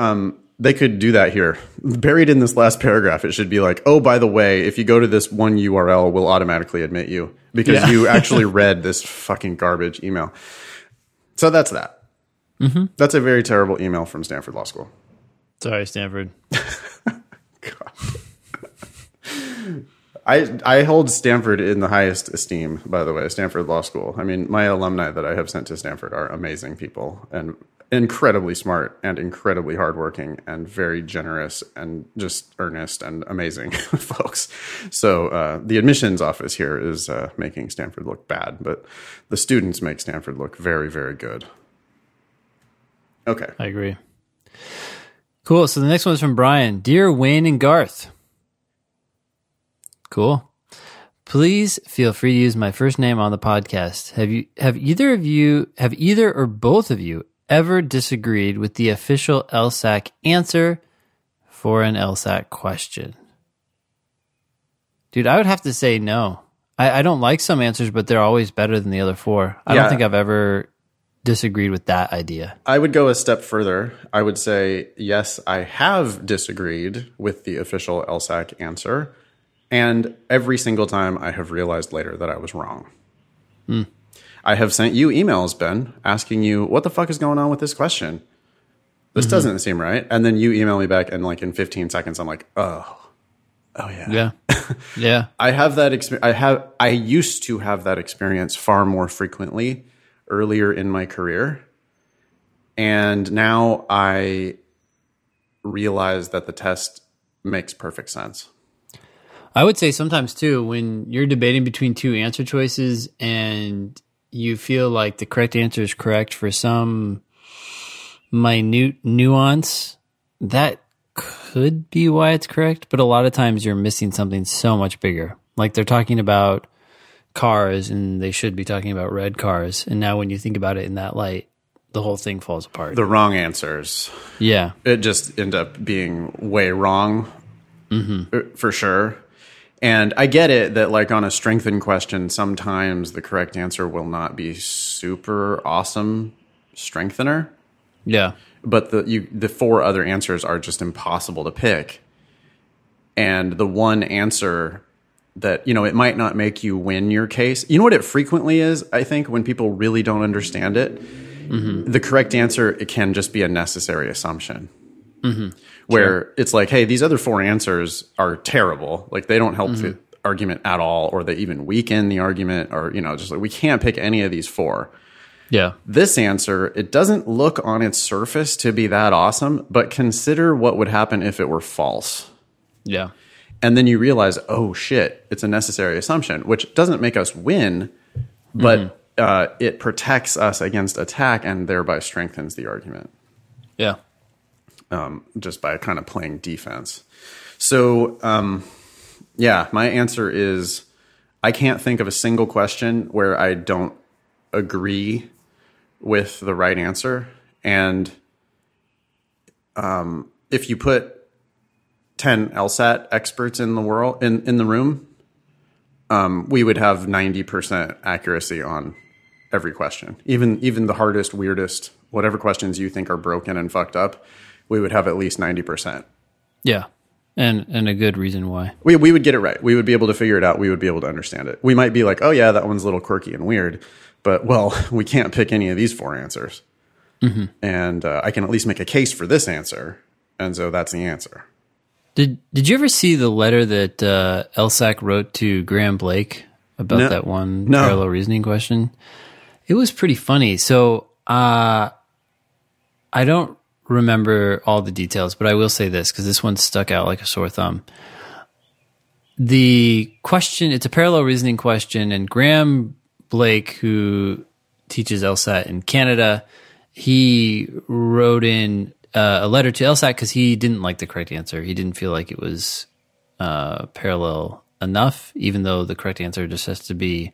they could do that here. Buried in this last paragraph, it should be like, oh, by the way, if you go to this one URL, we'll automatically admit you because you actually read this fucking garbage email. So that's that. Mm-hmm. That's a very terrible email from Stanford Law School. Sorry, Stanford. God. I hold Stanford in the highest esteem, by the way, Stanford Law School. I mean, my alumni that I have sent to Stanford are amazing people and incredibly smart and incredibly hardworking and very generous and just earnest and amazing folks. So the admissions office here is making Stanford look bad, but the students make Stanford look very, very good. Okay. I agree. Cool. So the next one is from Brian. Dear Wayne and Garth. Cool. Please feel free to use my first name on the podcast. Have either or both of you ever disagreed with the official LSAC answer for an LSAC question? Dude, I would have to say no. I don't like some answers, but they're always better than the other 4. I don't think I've ever disagreed with that idea. I would go a step further. I would say, yes, I have disagreed with the official LSAC answer. And every single time I have realized later that I was wrong. I have sent you emails, Ben, asking you, what the fuck is going on with this question? This doesn't seem right. And then you email me back, and like in 15 seconds, I'm like, oh yeah. Yeah. Yeah. I have that experience. I used to have that experience far more frequently earlier in my career. And now I realize that the test makes perfect sense. I would say sometimes too, when you're debating between 2 answer choices and you feel like the correct answer is correct for some minute nuance, that could be why it's correct. But a lot of times you're missing something so much bigger. Like they're talking about cars and they should be talking about red cars. And now when you think about it in that light, the whole thing falls apart. The wrong answers. Yeah. It just end up being way wrong for sure. And I get it that like on a strengthened question, sometimes the correct answer will not be super awesome strengthener. Yeah. But the 4 other answers are just impossible to pick. And the one answer that, it might not make you win your case. You know what it frequently is, I think, when people really don't understand it? The correct answer, it can just be a necessary assumption. Where it's like, hey, these other 4 answers are terrible. Like they don't help the argument at all, or they even weaken the argument, or, just like we can't pick any of these 4. Yeah. This answer, it doesn't look on its surface to be that awesome, but consider what would happen if it were false. Yeah. And then you realize, oh shit, it's a necessary assumption, which doesn't make us win, but it protects us against attack and thereby strengthens the argument. Yeah. Just by kind of playing defense. So, my answer is I can't think of a single question where I don't agree with the right answer. And if you put 10 LSAT experts in the world, in the room, we would have 90% accuracy on every question. Even the hardest, weirdest, whatever questions you think are broken and fucked up, we would have at least 90%. Yeah. And a good reason why. We would get it right. We would be able to figure it out. We would be able to understand it. We might be like, oh yeah, that one's a little quirky and weird, but well, we can't pick any of these 4 answers. And I can at least make a case for this answer. And so that's the answer. Did you ever see the letter that LSAC wrote to Graham Blake about that one parallel reasoning question? It was pretty funny. So I don't remember all the details, but I will say this because this one stuck out like a sore thumb. The question, it's a parallel reasoning question, and Graham Blake, who teaches LSAT in Canada, he wrote in a letter to LSAT because he didn't like the correct answer. He didn't feel like it was parallel enough, even though the correct answer just has to be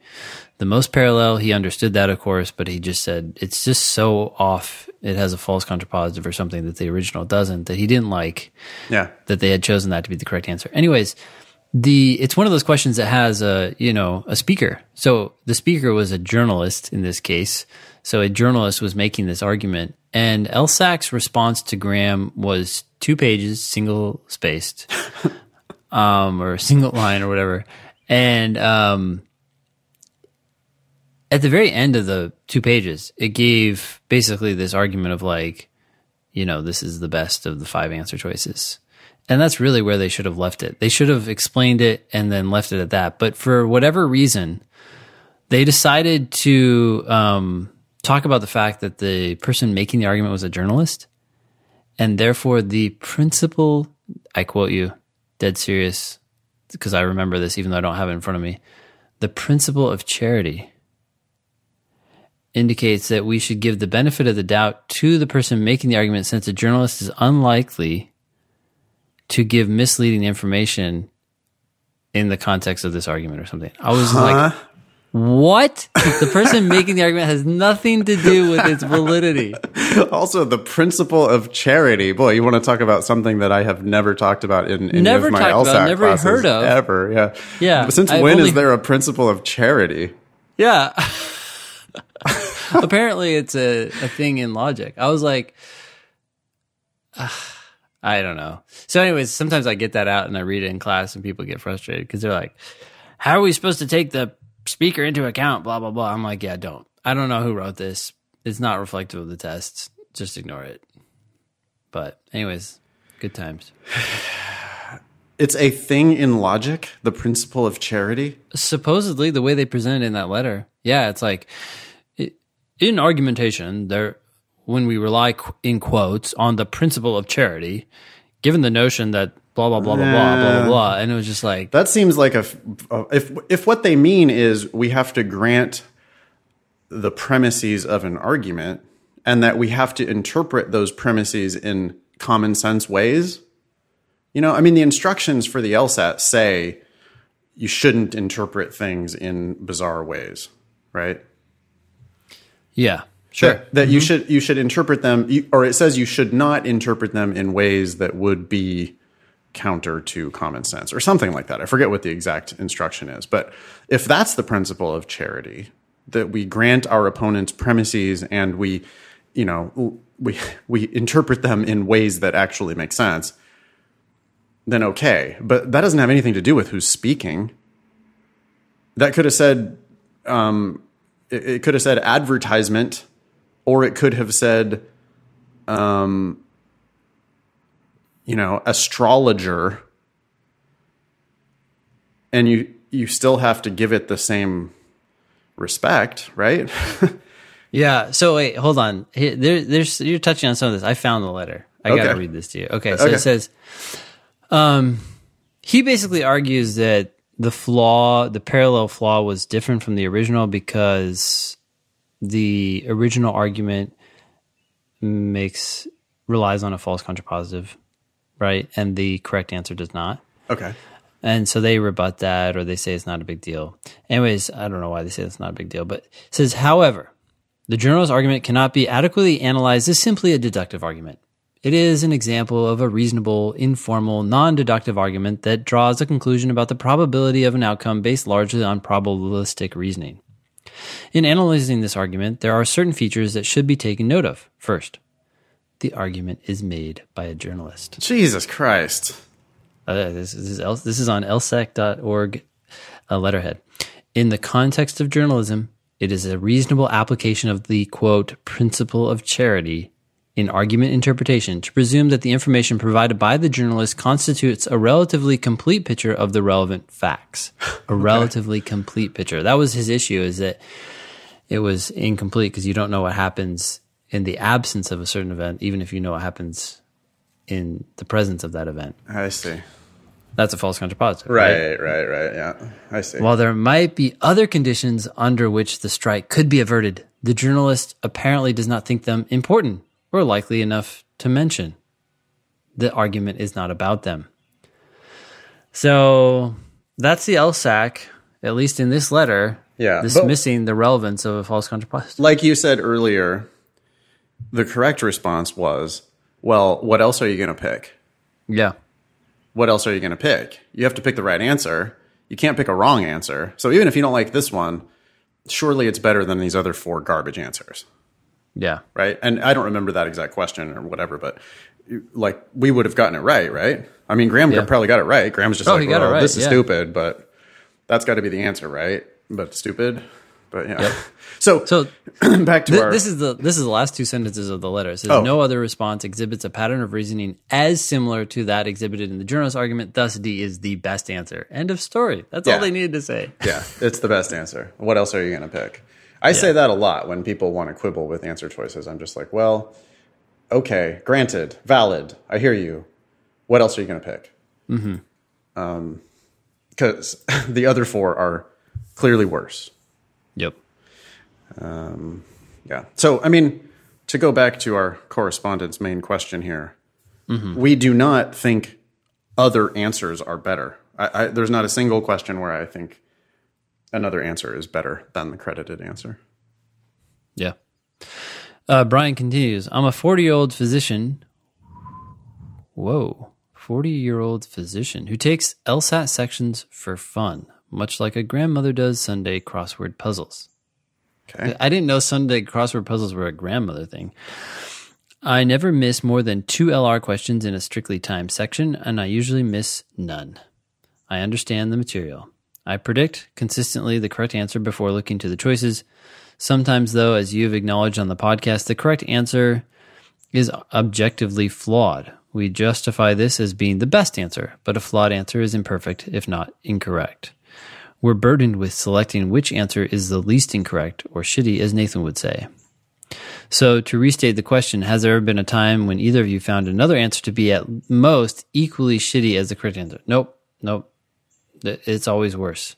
the most parallel. He understood that, of course, but he just said it's just so off. It has a false contrapositive or something that the original doesn't, that he didn't like that they had chosen that to be the correct answer. Anyways, it's one of those questions that has a speaker. So the speaker was a journalist in this case. So a journalist was making this argument, and LSAC's response to Graham was 2 pages, single spaced, or a single line or whatever. And at the very end of the 2 pages, it gave basically this argument of like, this is the best of the 5 answer choices. And that's really where they should have left it. They should have explained it and then left it at that. But for whatever reason, they decided to talk about the fact that the person making the argument was a journalist. And therefore, the principle, I quote you, dead serious, because I remember this even though I don't have it in front of me, the principle of charity indicates that we should give the benefit of the doubt to the person making the argument, since a journalist is unlikely to give misleading information in the context of this argument or something. I was like, what? The person making the argument has nothing to do with its validity. Also, the principle of charity. Boy, you want to talk about something that I have never talked about in any of my LSAT classes. Never heard of. Ever, yeah. Yeah. Since when is there a principle of charity? Yeah. Apparently, it's a thing in logic. I was like, I don't know. So anyways, sometimes I get that out and I read it in class and people get frustrated because they're like, how are we supposed to take the speaker into account? Blah, blah, blah. I'm like, yeah, don't. I don't know who wrote this. It's not reflective of the test. Just ignore it. But anyways, good times. It's a thing in logic, the principle of charity? Supposedly, the way they present it in that letter. Yeah, it's like, in argumentation, when we rely in quotes on the principle of charity, given the notion that blah, blah, blah, blah, blah, blah, blah, blah. And it was just like... That seems like if what they mean is we have to grant the premises of an argument and that we have to interpret those premises in common sense ways. The instructions for the LSAT say you shouldn't interpret things in bizarre ways, right? Yeah. Sure. That you should interpret them, or it says you should not interpret them in ways that would be counter to common sense or something like that. I forget what the exact instruction is. But if that's the principle of charity, that we grant our opponent's premises and we interpret them in ways that actually make sense, then okay. But that doesn't have anything to do with who's speaking. That could have said, it could have said advertisement, or it could have said, astrologer, and you still have to give it the same respect, right? Yeah. So wait, hold on. You're touching on some of this. I found the letter. I got to read this to you. Okay. So it says, he basically argues that the parallel flaw was different from the original because the original argument relies on a false contrapositive, right? And the correct answer does not. Okay. And so they rebut that, or they say it's not a big deal. Anyways, I don't know why they say it's not a big deal, but it says, however, the journalist's argument cannot be adequately analyzed as simply a deductive argument. It is an example of a reasonable, informal, non-deductive argument that draws a conclusion about the probability of an outcome based largely on probabilistic reasoning. In analyzing this argument, there are certain features that should be taken note of. First, the argument is made by a journalist. Jesus Christ. This is on lsac.org letterhead. In the context of journalism, it is a reasonable application of the, quote, principle of charity in argument interpretation to presume that the information provided by the journalist constitutes a relatively complete picture of the relevant facts. A relatively complete picture. That was his issue, is that it was incomplete because you don't know what happens in the absence of a certain event, even if you know what happens in the presence of that event. I see. That's a false contrapositive. Right, yeah. I see. While there might be other conditions under which the strike could be averted, the journalist apparently does not think them important or likely enough to mention. The argument is not about them. So That's the LSAC, at least in this letter, dismissing the relevance of a false contrapositive. Like you said earlier, the correct response was, well, what else are you going to pick? Yeah. What else are you going to pick? You have to pick the right answer. You can't pick a wrong answer. So even if you don't like this one, surely it's better than these other 4 garbage answers. Yeah. Right? And I don't remember that exact question or whatever, but like we would have gotten it right? I mean, Graham probably got it right. Graham's just like, well, this is stupid, but that's got to be the answer, right? But stupid. But yeah. Yep. So back to this is the last 2 sentences of the letter. It says, no other response exhibits a pattern of reasoning as similar to that exhibited in the journalist argument. Thus, D is the best answer. End of story. That's all they needed to say. Yeah, it's the best answer. What else are you going to pick? I say that a lot when people want to quibble with answer choices. I'm just like, well, okay, granted, valid. I hear you. What else are you going to pick? Because the other 4 are clearly worse. Yep. Yeah. So, I mean, to go back to our correspondent's main question here, we do not think other answers are better. There's not a single question where I think another answer is better than the credited answer. Yeah. Brian continues, I'm a 40-year-old physician. Whoa. 40-year-old physician who takes LSAT sections for fun, much like a grandmother does Sunday crossword puzzles. Okay. I didn't know Sunday crossword puzzles were a grandmother thing. I never miss more than 2 LR questions in a strictly timed section, and I usually miss none. I understand the material. I predict consistently the correct answer before looking to the choices. Sometimes, though, as you've acknowledged on the podcast, the correct answer is objectively flawed. We justify this as being the best answer, but a flawed answer is imperfect, if not incorrect. We're burdened with selecting which answer is the least incorrect, or shitty, as Nathan would say. So, to restate the question, has there ever been a time when either of you found another answer to be at most equally shitty as the correct answer? Nope. It's always worse.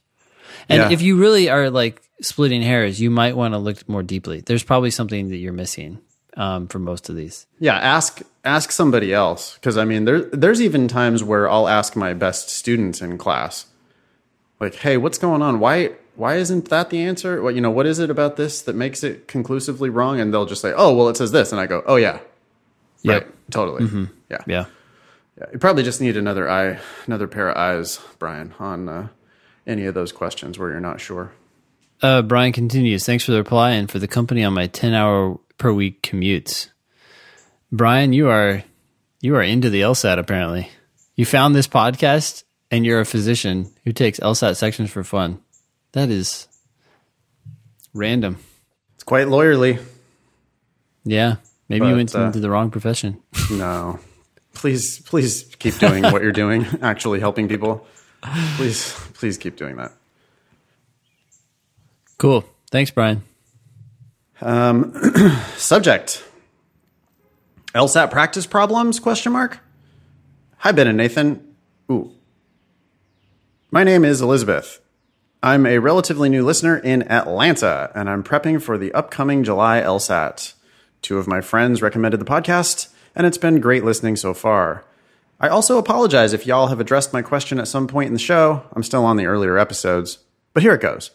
And if you really are like splitting hairs, you might want to look more deeply. There's probably something that you're missing for most of these. Yeah, ask somebody else. Because, I mean, there's even times where I'll ask my best students in class, like, hey, what's going on? Why isn't that the answer? What is it about this that makes it conclusively wrong? And they'll just say, oh, well, it says this. And I go, oh, yeah. Right. Totally. Mm-hmm. Yeah. You probably just need another pair of eyes, Brian, on any of those questions where you're not sure. Brian continues, thanks for the reply and for the company on my 10-hour per week commutes. Brian, you are into the LSAT, apparently. You found this podcast, and you're a physician who takes LSAT sections for fun. That is random. It's quite lawyerly. Yeah. Maybe you went into the wrong profession. No. Please keep doing what you're doing, actually helping people. Please keep doing that. Cool. Thanks, Brian. Subject. LSAT practice problems, ? Hi, Ben and Nathan. Ooh. My name is Elizabeth. I'm a relatively new listener in Atlanta, and I'm prepping for the upcoming July LSAT. 2 of my friends recommended the podcast, and it's been great listening so far. I also apologize if y'all have addressed my question at some point in the show. I'm still on the earlier episodes, but here it goes.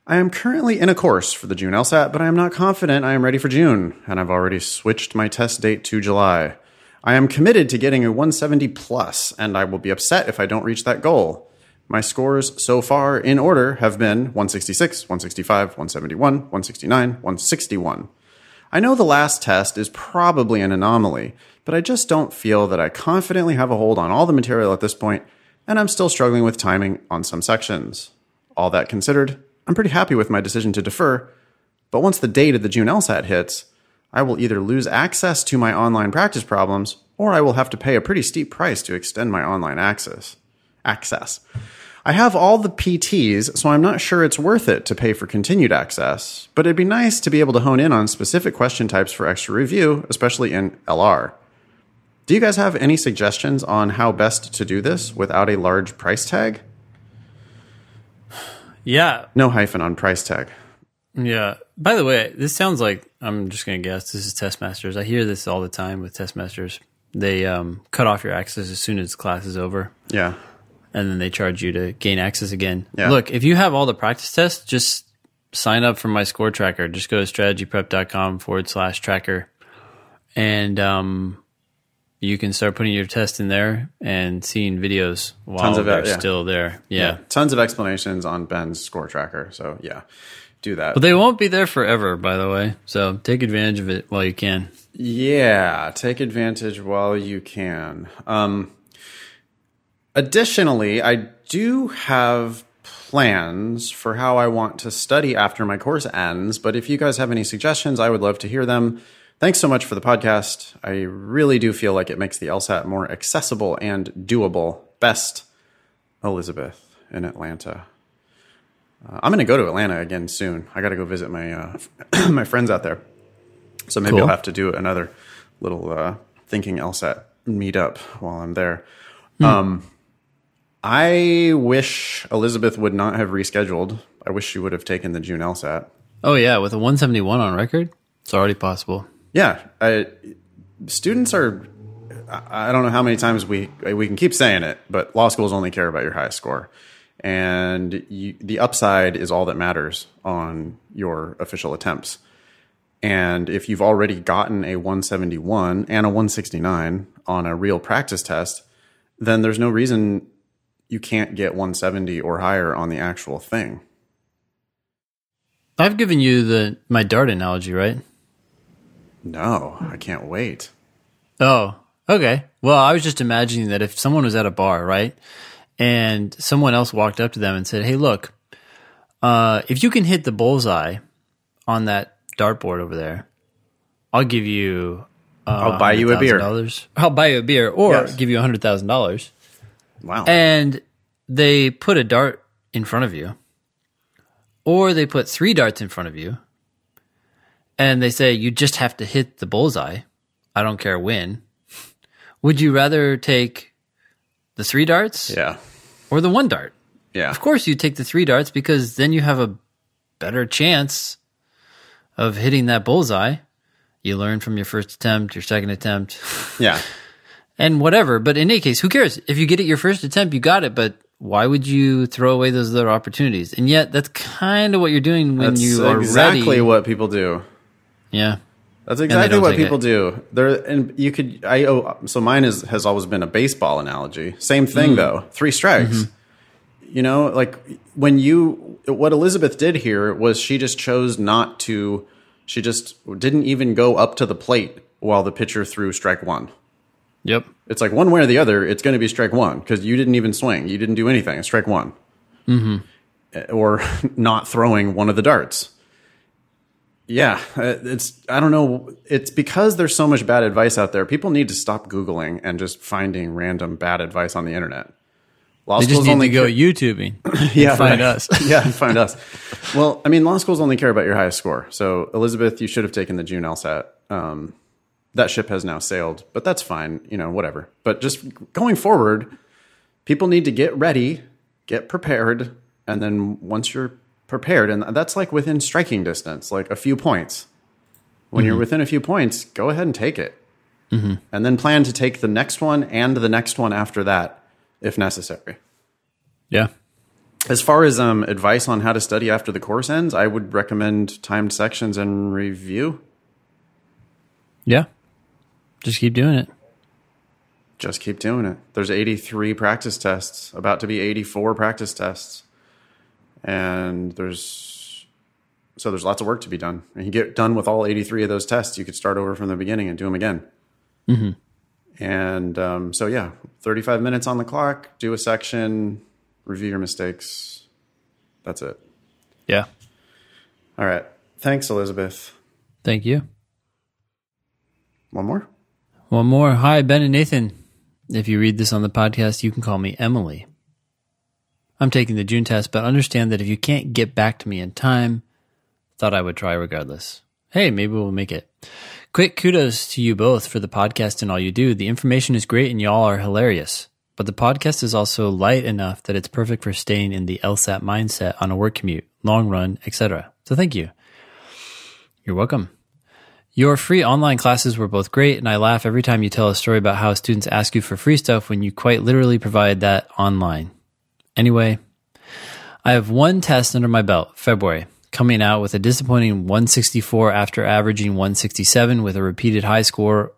I am currently in a course for the June LSAT, but I am not confident I am ready for June, and I've already switched my test date to July. I am committed to getting a 170 plus, and I will be upset if I don't reach that goal. My scores so far in order have been 166, 165, 171, 169, 161. I know the last test is probably an anomaly, but I just don't feel that I confidently have a hold on all the material at this point, and I'm still struggling with timing on some sections. All that considered, I'm pretty happy with my decision to defer, but once the date of the June LSAT hits, I will either lose access to my online practice problems, or I will have to pay a pretty steep price to extend my online access. I have all the PTs, so I'm not sure it's worth it to pay for continued access, but it'd be nice to be able to hone in on specific question types for extra review, especially in LR. Do you guys have any suggestions on how best to do this without a large price tag? Yeah. No hyphen on price tag. Yeah. By the way, this sounds like, I'm just going to guess, this is test masters. I hear this all the time with test masters. They cut off your access as soon as class is over. Yeah. and then they charge you to gain access again. Yeah. Look, if you have all the practice tests, just sign up for my score tracker. Just go to strategyprep.com/tracker, and you can start putting your test in there and seeing videos while they're still there. Yeah. Tons of explanations on Ben's score tracker. So, yeah, do that. But they won't be there forever, by the way. So take advantage of it while you can. Yeah, take advantage while you can. Additionally, I do have plans for how I want to study after my course ends. But if you guys have any suggestions, I would love to hear them. Thanks so much for the podcast. I really do feel like it makes the LSAT more accessible and doable. Best, Elizabeth in Atlanta. I'm going to go to Atlanta again soon. I got to go visit my my friends out there. So maybe I'll have to do another little Thinking LSAT meetup while I'm there. I wish Elizabeth would not have rescheduled. I wish she would have taken the June LSAT. Oh, yeah. With a 171 on record, it's already possible. Yeah, students are, I don't know how many times we can keep saying it, but law schools only care about your highest score. And the upside is all that matters on your official attempts. And if you've already gotten a 171 and a 169 on a real practice test, then there's no reason you can't get 170 or higher on the actual thing. I've given you my dart analogy, right? No, I can't wait. Oh, okay. Well, I was just imagining that if someone was at a bar, right, and someone else walked up to them and said, hey, look, if you can hit the bullseye on that dartboard over there, I'll give you I'll buy you a beer. I'll buy you a beer or give you $100,000. Wow. And they put a dart in front of you, or they put 3 darts in front of you, and they say, you just have to hit the bullseye. I don't care when. Would you rather take the 3 darts? Yeah. Or the 1 dart? Yeah. Of course you take the 3 darts because then you have a better chance of hitting that bullseye. You learn from your first attempt, your second attempt. Yeah. And whatever. But in any case, who cares? If you get it your first attempt, you got it. But why would you throw away those other opportunities? And yet that's kind of what you're doing when you are ready. That's exactly what people do. Yeah. That's exactly what people do. So mine has always been a baseball analogy. Same thing though. 3 strikes. You know, like what Elizabeth did here was she just chose not to, she just didn't even go up to the plate while the pitcher threw strike 1. Yep. It's like one way or the other, it's going to be strike 1 because you didn't even swing. You didn't do anything. It's strike 1. Or not throwing one of the darts. Yeah, I don't know. It's because there's so much bad advice out there. People need to stop Googling and just finding random bad advice on the internet. Law they schools just need to go YouTubing. Yeah, find us. Yeah, find us. Well, I mean, law schools only care about your highest score. So, Elizabeth, you should have taken the June LSAT. That ship has now sailed, but that's fine. You know, whatever. But just going forward, people need to get ready, get prepared, and then once you're prepared, and that's like within striking distance, like a few points. When you're within a few points, go ahead and take it. And then plan to take the next one and the next one after that, if necessary. Yeah. As far as advice on how to study after the course ends, I would recommend timed sections and review. Yeah. Just keep doing it. Just keep doing it. There's 83 practice tests, about to be 84 practice tests. And there's lots of work to be done. And you get done with all 83 of those tests, you could start over from the beginning and do them again. And 35 minutes on the clock, do a section, review your mistakes. That's it. Yeah. All right. Thanks, Elizabeth. Thank you. One more? One more. Hi, Ben and Nathan. If you read this on the podcast, you can call me Emily. I'm taking the June test, but understand that if you can't get back to me in time, thought I would try regardless. Hey, maybe we'll make it. Quick kudos to you both for the podcast and all you do. The information is great and y'all are hilarious. But the podcast is also light enough that it's perfect for staying in the LSAT mindset on a work commute, long run, etc. So thank you. You're welcome. Your free online classes were both great, and I laugh every time you tell a story about how students ask you for free stuff when you quite literally provide that online. Anyway, I have one test under my belt, February, coming out with a disappointing 164 after averaging 167 with a repeated high score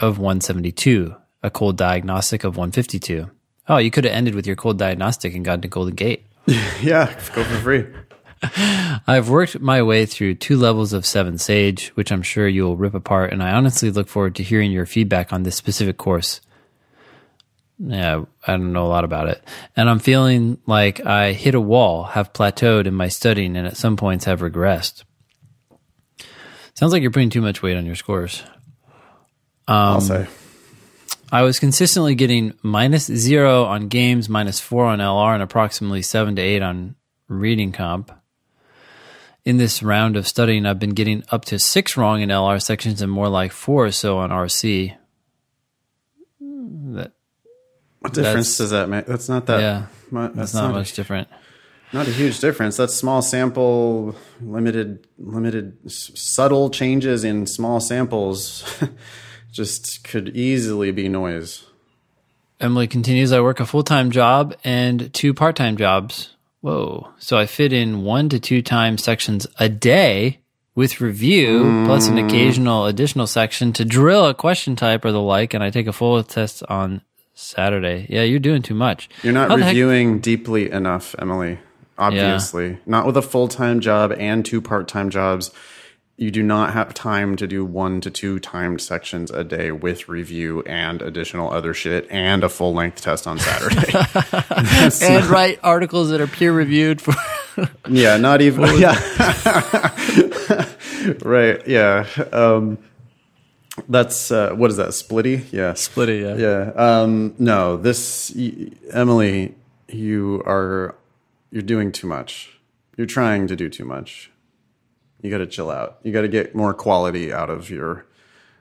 of 172, a cold diagnostic of 152. Oh, you could have ended with your cold diagnostic and gotten to Golden Gate. Yeah, go for free. I've worked my way through 2 levels of 7 Sage, which I'm sure you'll rip apart, and I honestly look forward to hearing your feedback on this specific course. Yeah, I don't know a lot about it. And I'm feeling like I hit a wall, have plateaued in my studying, and at some points have regressed. Sounds like you're putting too much weight on your scores. I'll say. I was consistently getting -0 on games, -4 on LR, and approximately 7 to 8 on reading comp. In this round of studying, I've been getting up to 6 wrong in LR sections and more like 4 or so on RC. What difference does that make? That's not that. Yeah, that's not much different. Not a huge difference. That's small sample, limited, subtle changes in small samples. Just could easily be noise. Emily continues, I work a full-time job and 2 part-time jobs. Whoa. So I fit in 1 to 2 time sections a day with review, plus an occasional additional section to drill a question type or the like, and I take a full test on Saturday. Yeah, you're doing too much. You're not reviewing deeply enough, Emily, obviously. Yeah. Not with a full-time job and 2 part-time jobs. You do not have time to do 1 to 2 timed sections a day with review and additional other shit and a full-length test on Saturday. And write articles that are peer-reviewed for... Yeah, not even... Yeah. Right, yeah. That's, what is that, Splitty? Yeah. Splitty, yeah. Yeah. No, Emily, you're doing too much. You're trying to do too much. You got to chill out. You got to get more quality out of your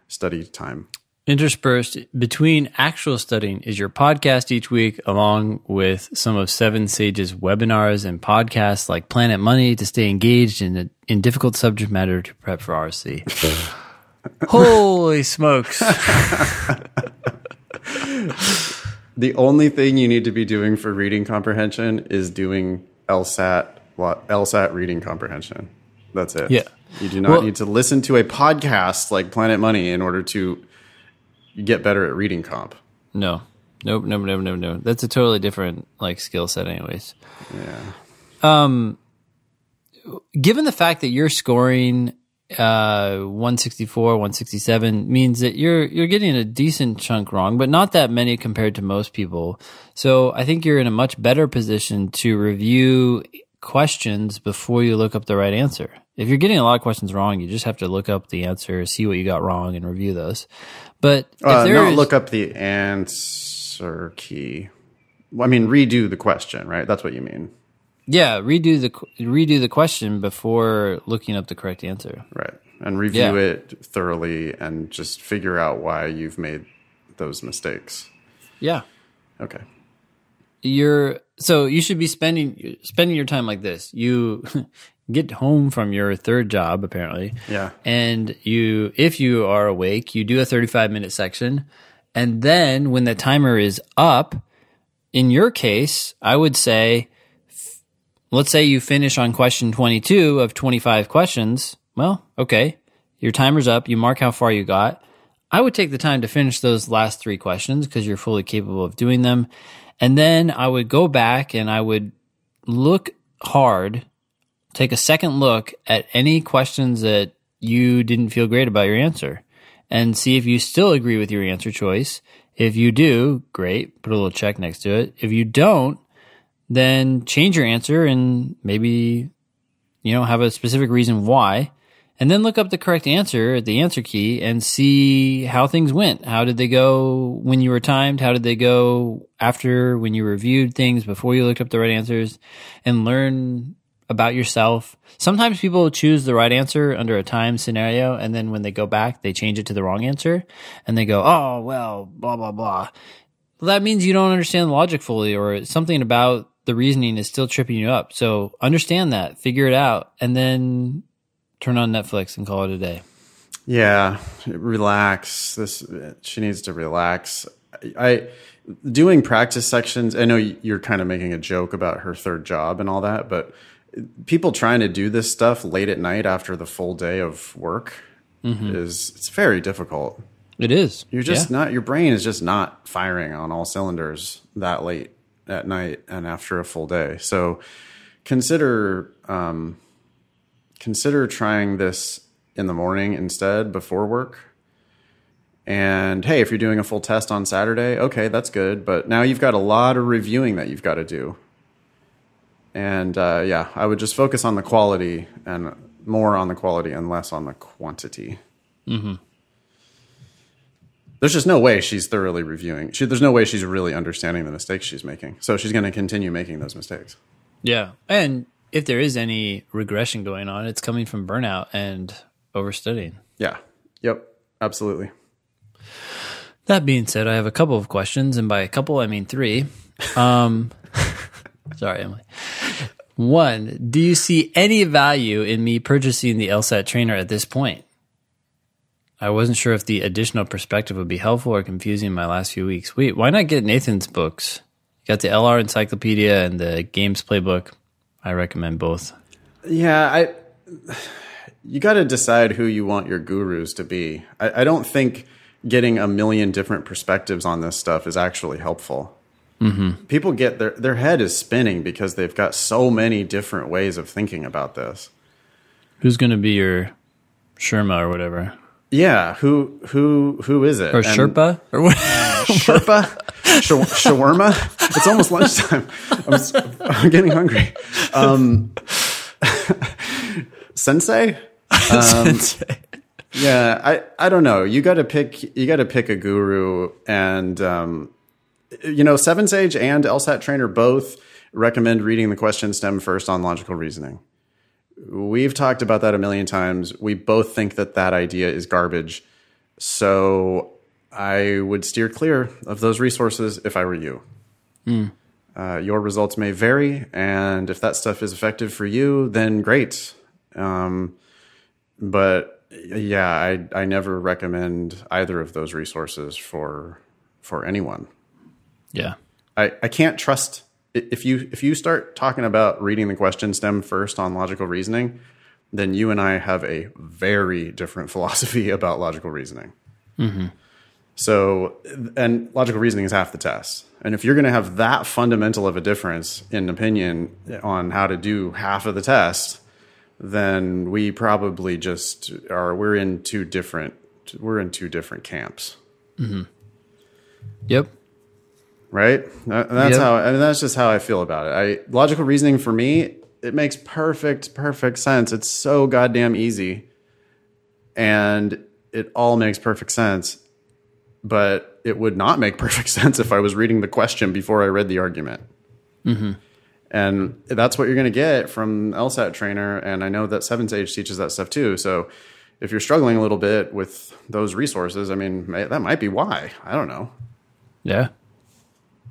study time. Interspersed between actual studying is your podcast each week, along with some of 7 Sage's webinars and podcasts like Planet Money to stay engaged in difficult subject matter to prep for RC. Holy smokes. The only thing you need to be doing for reading comprehension is doing LSAT reading comprehension. That's it. Yeah. You do not need to listen to a podcast like Planet Money in order to get better at reading comp. No. Nope. That's a totally different skill set anyways. Yeah. Given the fact that you're scoring 164, 167 means that you're getting a decent chunk wrong, but not that many compared to most people. So I think you're in a much better position to review questions before you look up the right answer. If you're getting a lot of questions wrong, you just have to look up the answer, see what you got wrong, and review those. But not look up the answer key. I mean, redo the question, right? That's what you mean. Yeah, redo the question before looking up the correct answer. Right, and review it thoroughly and just figure out why you've made those mistakes. Yeah. Okay. So you should be spending your time like this. You get home from your 3rd job, apparently. Yeah. And if you are awake, you do a 35-minute section. And then when the timer is up, in your case, I would say, let's say you finish on question 22 of 25 questions. Well, okay. Your timer's up. You mark how far you got. I would take the time to finish those last 3 questions because you're fully capable of doing them. And then I would go back and I would look hard, take a second look at any questions that you didn't feel great about your answer and see if you still agree with your answer choice. If you do, great, put a little check next to it. If you don't, then change your answer and maybe, have a specific reason why. And then look up the correct answer at the answer key and see how things went. How did they go when you were timed? How did they go after when you reviewed things before you looked up the right answers? And learn about yourself. Sometimes people choose the right answer under a time scenario, and then when they go back, they change it to the wrong answer. And they go, oh, well, blah, blah, blah. Well, that means you don't understand the logic fully, or something about the reasoning is still tripping you up. So understand that, figure it out, and then turn on Netflix and call it a day. Yeah, relax. She needs to relax. doing practice sections, I know you're kind of making a joke about her third job and all that, but people trying to do this stuff late at night after the full day of work it's very difficult. It is. You're just not, your brain is just not firing on all cylinders that late at night and after a full day. So consider trying this in the morning instead before work. And hey, if you're doing a full test on Saturday, okay, that's good. But now you've got a lot of reviewing that you've got to do. And I would just focus on the quality and more on the quality and less on the quantity. Mm-hmm. There's just no way she's thoroughly reviewing. There's no way she's really understanding the mistakes she's making. So she's going to continue making those mistakes. Yeah. And if there is any regression going on, it's coming from burnout and overstudying. Yeah. Yep. Absolutely. That being said, I have a couple of questions, and by a couple, I mean 3. Sorry, Emily. 1, do you see any value in me purchasing the LSAT trainer at this point? I wasn't sure if the additional perspective would be helpful or confusing in my last few weeks. Wait, why not get Nathan's books? You got the LR Encyclopedia and the Games Playbook. I recommend both. Yeah, you got to decide who you want your gurus to be. I don't think getting a million different perspectives on this stuff is actually helpful. Mm-hmm. People get their head is spinning because they've got so many different ways of thinking about this. Who's going to be your Sherma or whatever? Yeah, who is it? Or Sherpa? Or what? Sherpa? Shawarma? It's almost lunchtime. I'm getting hungry. Sensei? Sensei. Yeah, I don't know. You got to pick a guru, and Seven Sage and LSAT Trainer both recommend reading the question stem first on logical reasoning. We've talked about that a million times. We both think that idea is garbage. So I would steer clear of those resources if I were you. Your results may vary, and if that stuff is effective for you, then great. But yeah, I never recommend either of those resources for anyone. Yeah. I can't trust if you start talking about reading the question stem first on logical reasoning, then you and I have a very different philosophy about logical reasoning. Mm-hmm. So, and logical reasoning is half the test. And if you're going to have that fundamental of a difference in opinion on how to do half of the test, then we probably we're in two different camps. Mm-hmm. Yep. Right? That's just how I feel about it. Logical reasoning for me, it makes perfect sense. It's so goddamn easy. And it all makes perfect sense. But it would not make perfect sense if I was reading the question before I read the argument. Mm-hmm. And that's what you're going to get from LSAT Trainer. And I know that 7 Sage teaches that stuff too. So if you're struggling a little bit with those resources, I mean, that might be why. I don't know. Yeah.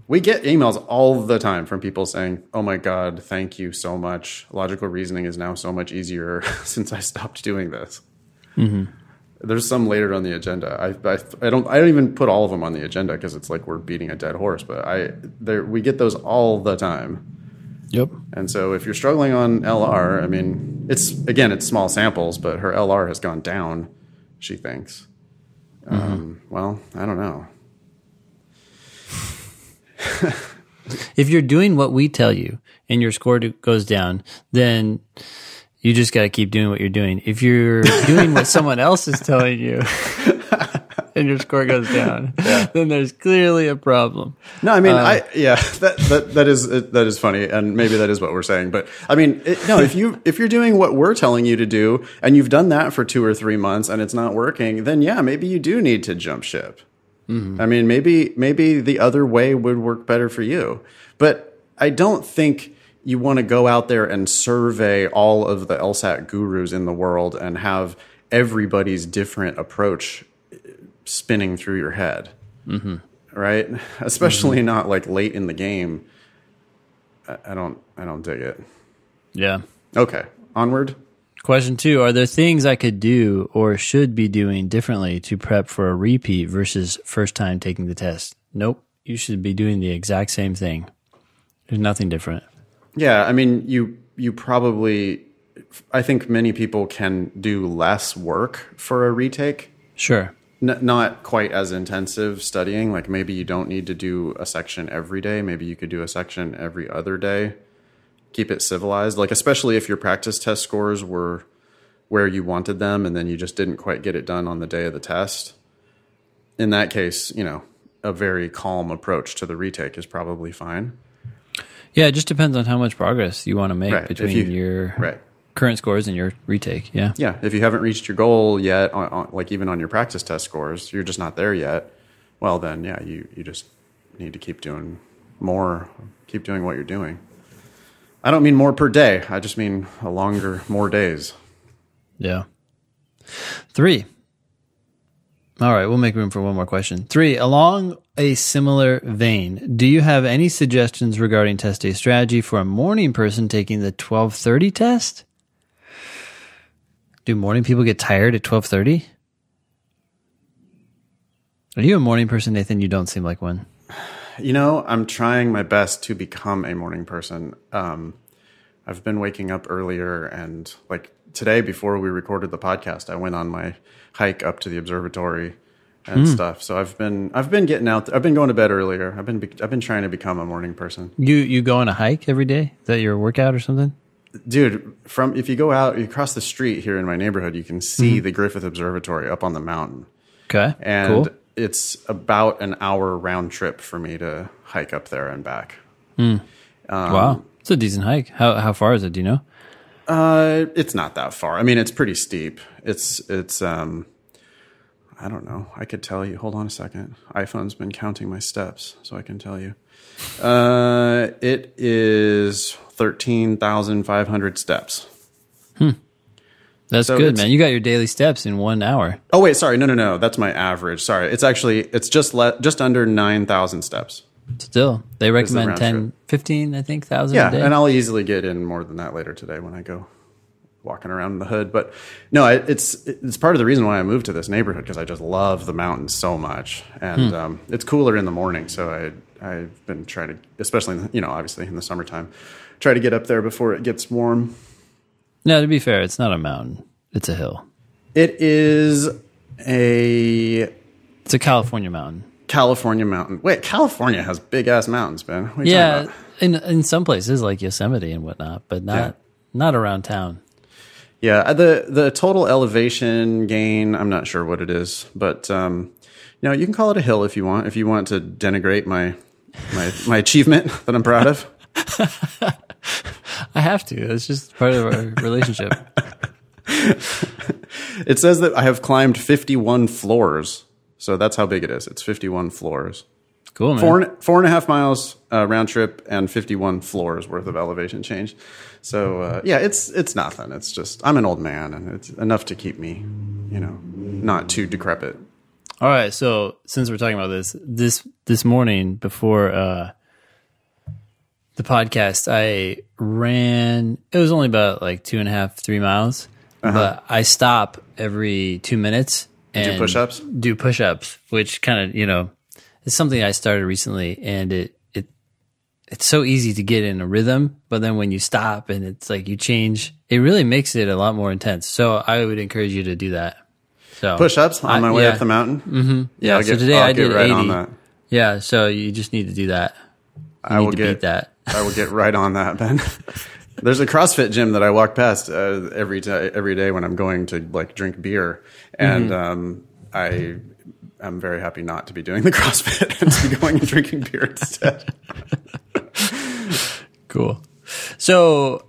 We get emails all the time from people saying, oh my God, thank you so much. Logical reasoning is now so much easier since I stopped doing this. Mm-hmm. There's some later on the agenda. I don't even put all of them on the agenda because it's like we're beating a dead horse, but we get those all the time. Yep. And so if you're struggling on LR, I mean, it's small samples, but her LR has gone down, she thinks. Well, I don't know. If you're doing what we tell you and your score goes down, then you just got to keep doing what you're doing. If you're doing what someone else is telling you and your score goes down, then there's clearly a problem. No, I mean, that is funny, and maybe that is what we're saying. But I mean, if you're doing what we're telling you to do, and you've done that for 2 or 3 months, and it's not working, then yeah, maybe you do need to jump ship. Mm-hmm. I mean, maybe the other way would work better for you. But I don't think you want to go out there and survey all of the LSAT gurus in the world and have everybody's different approach spinning through your head. Mm-hmm. Right? Especially not like late in the game. I don't dig it. Yeah. Okay. Onward. Question 2, are there things I could do or should be doing differently to prep for a repeat versus first time taking the test? Nope. you should be doing the exact same thing. There's nothing different. Yeah, I mean, you probably, I think many people can do less work for a retake. Sure. Not quite as intensive studying. Like maybe you don't need to do a section every day. Maybe you could do a section every other day. Keep it civilized. Like especially if your practice test scores were where you wanted them and then you just didn't quite get it done on the day of the test. In that case, you know, a very calm approach to the retake is probably fine. Yeah, it just depends on how much progress you want to make between your current scores and your retake. Yeah. Yeah. If you haven't reached your goal yet, like even on your practice test scores, you're just not there yet. Well, then, yeah, you just need to keep doing more, keep doing what you're doing. I don't mean more per day. I just mean more days. Yeah. 3. All right, we'll make room for one more question. 3, along a similar vein, do you have any suggestions regarding test day strategy for a morning person taking the 12:30 test? Do morning people get tired at 12:30? Are you a morning person, Nathan? You don't seem like one. You know, I'm trying my best to become a morning person. I've been waking up earlier, and like today before we recorded the podcast, I went on my hike up to the observatory and stuff. So I've been getting out. I've been going to bed earlier. I've been trying to become a morning person. You go on a hike every day? Is that your workout or something? Dude, if you go out, you cross the street here in my neighborhood, you can see the Griffith Observatory up on the mountain. Okay, and cool. It's about an hour round trip for me to hike up there and back. Wow, it's a decent hike. How far is it? Do you know? It's not that far. I mean, it's pretty steep. It's I don't know. I could tell you. Hold on a second. iPhone's been counting my steps, so I can tell you. It is 13,500 steps. That's so good, man. You got your daily steps in 1 hour. Oh wait, sorry. No. That's my average. Sorry. It's just under 9,000 steps. Still, they recommend 10, 15, I think, thousand a day. Yeah, and I'll easily get in more than that later today when I go walking around in the hood. But no, it's part of the reason why I moved to this neighborhood, because I just love the mountains so much, and it's cooler in the morning. So I've been trying to, especially obviously in the summertime, try to get up there before it gets warm. No, to be fair, it's not a mountain; it's a hill. It is It's a California mountain. California mountain. Wait, California has big ass mountains, Ben. What are you talking about? in some places like Yosemite and whatnot, but not around town. Yeah, the total elevation gain, I'm not sure what it is, but you can call it a hill if you want. If you want to denigrate my achievement that I'm proud of. I have to. It's just part of our relationship. It says that I have climbed 51 floors. So that's how big it is. It's 51 floors. Cool, man. 4.5 miles round trip and 51 floors worth of elevation change. So it's nothing. It's just I'm an old man, and it's enough to keep me, not too decrepit. All right. So since we're talking about this morning before the podcast, I ran. It was only about like 2.5, 3 miles, but I stop every 2 minutes. And do push-ups, which kind of, is something I started recently, and it's so easy to get in a rhythm, but then when you stop and it's like you change, it really makes it a lot more intense. So I would encourage you to do that. So push-ups on my way up the mountain? Mm-hmm. Yeah, so today I did right 80. On that. Yeah, so you just need to do that. I will get right on that, Ben. There's a CrossFit gym that I walk past every day when I'm going to like drink beer, and I'm very happy not to be doing the CrossFit and to be going and drinking beer instead. Cool. So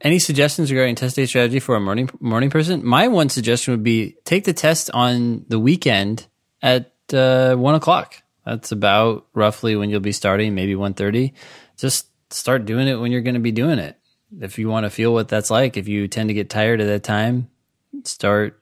any suggestions regarding test day strategy for a morning person? My one suggestion would be take the test on the weekend at 1:00. That's about roughly when you'll be starting, maybe 1:30. Just start doing it when you're going to be doing it. If you want to feel what that's like, if you tend to get tired at that time, start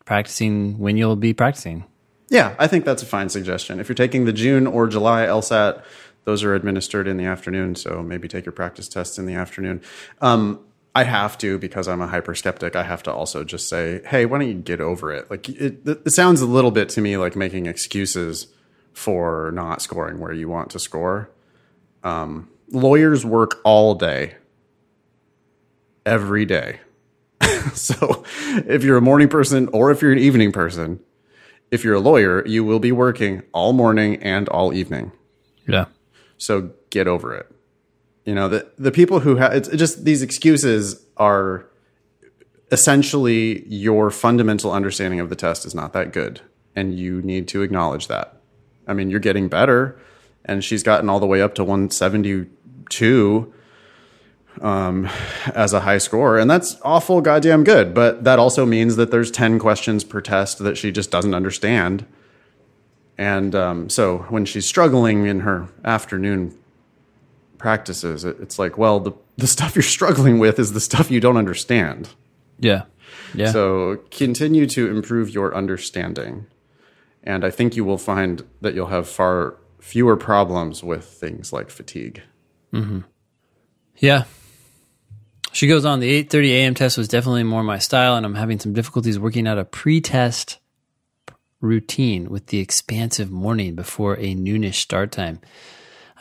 practicing when you'll be practicing. Yeah, I think that's a fine suggestion. If you're taking the June or July LSAT, those are administered in the afternoon, so maybe take your practice tests in the afternoon. I have to, because I'm a hyper skeptic, I have to also just say, hey, why don't you get over it? Like it sounds a little bit to me like making excuses for not scoring where you want to score. Lawyers work all day, every day. So if you're a morning person or if you're an evening person, if you're a lawyer, you will be working all morning and all evening. Yeah. So get over it. You know, the people who have, it's just, these excuses are essentially your fundamental understanding of the test is not that good. And you need to acknowledge that. I mean, you're getting better, and she's gotten all the way up to 172 as a high score. And that's awful goddamn good. But that also means that there's 10 questions per test that she just doesn't understand. And so when she's struggling in her afternoon practices, it's like, well, the stuff you're struggling with is the stuff you don't understand. Yeah. Yeah. So continue to improve your understanding. And I think you will find that you'll have far fewer problems with things like fatigue. Mm-hmm. Yeah. She goes on, the 8:30 a.m. test was definitely more my style, and I'm having some difficulties working out a pre-test routine with the expansive morning before a noonish start time.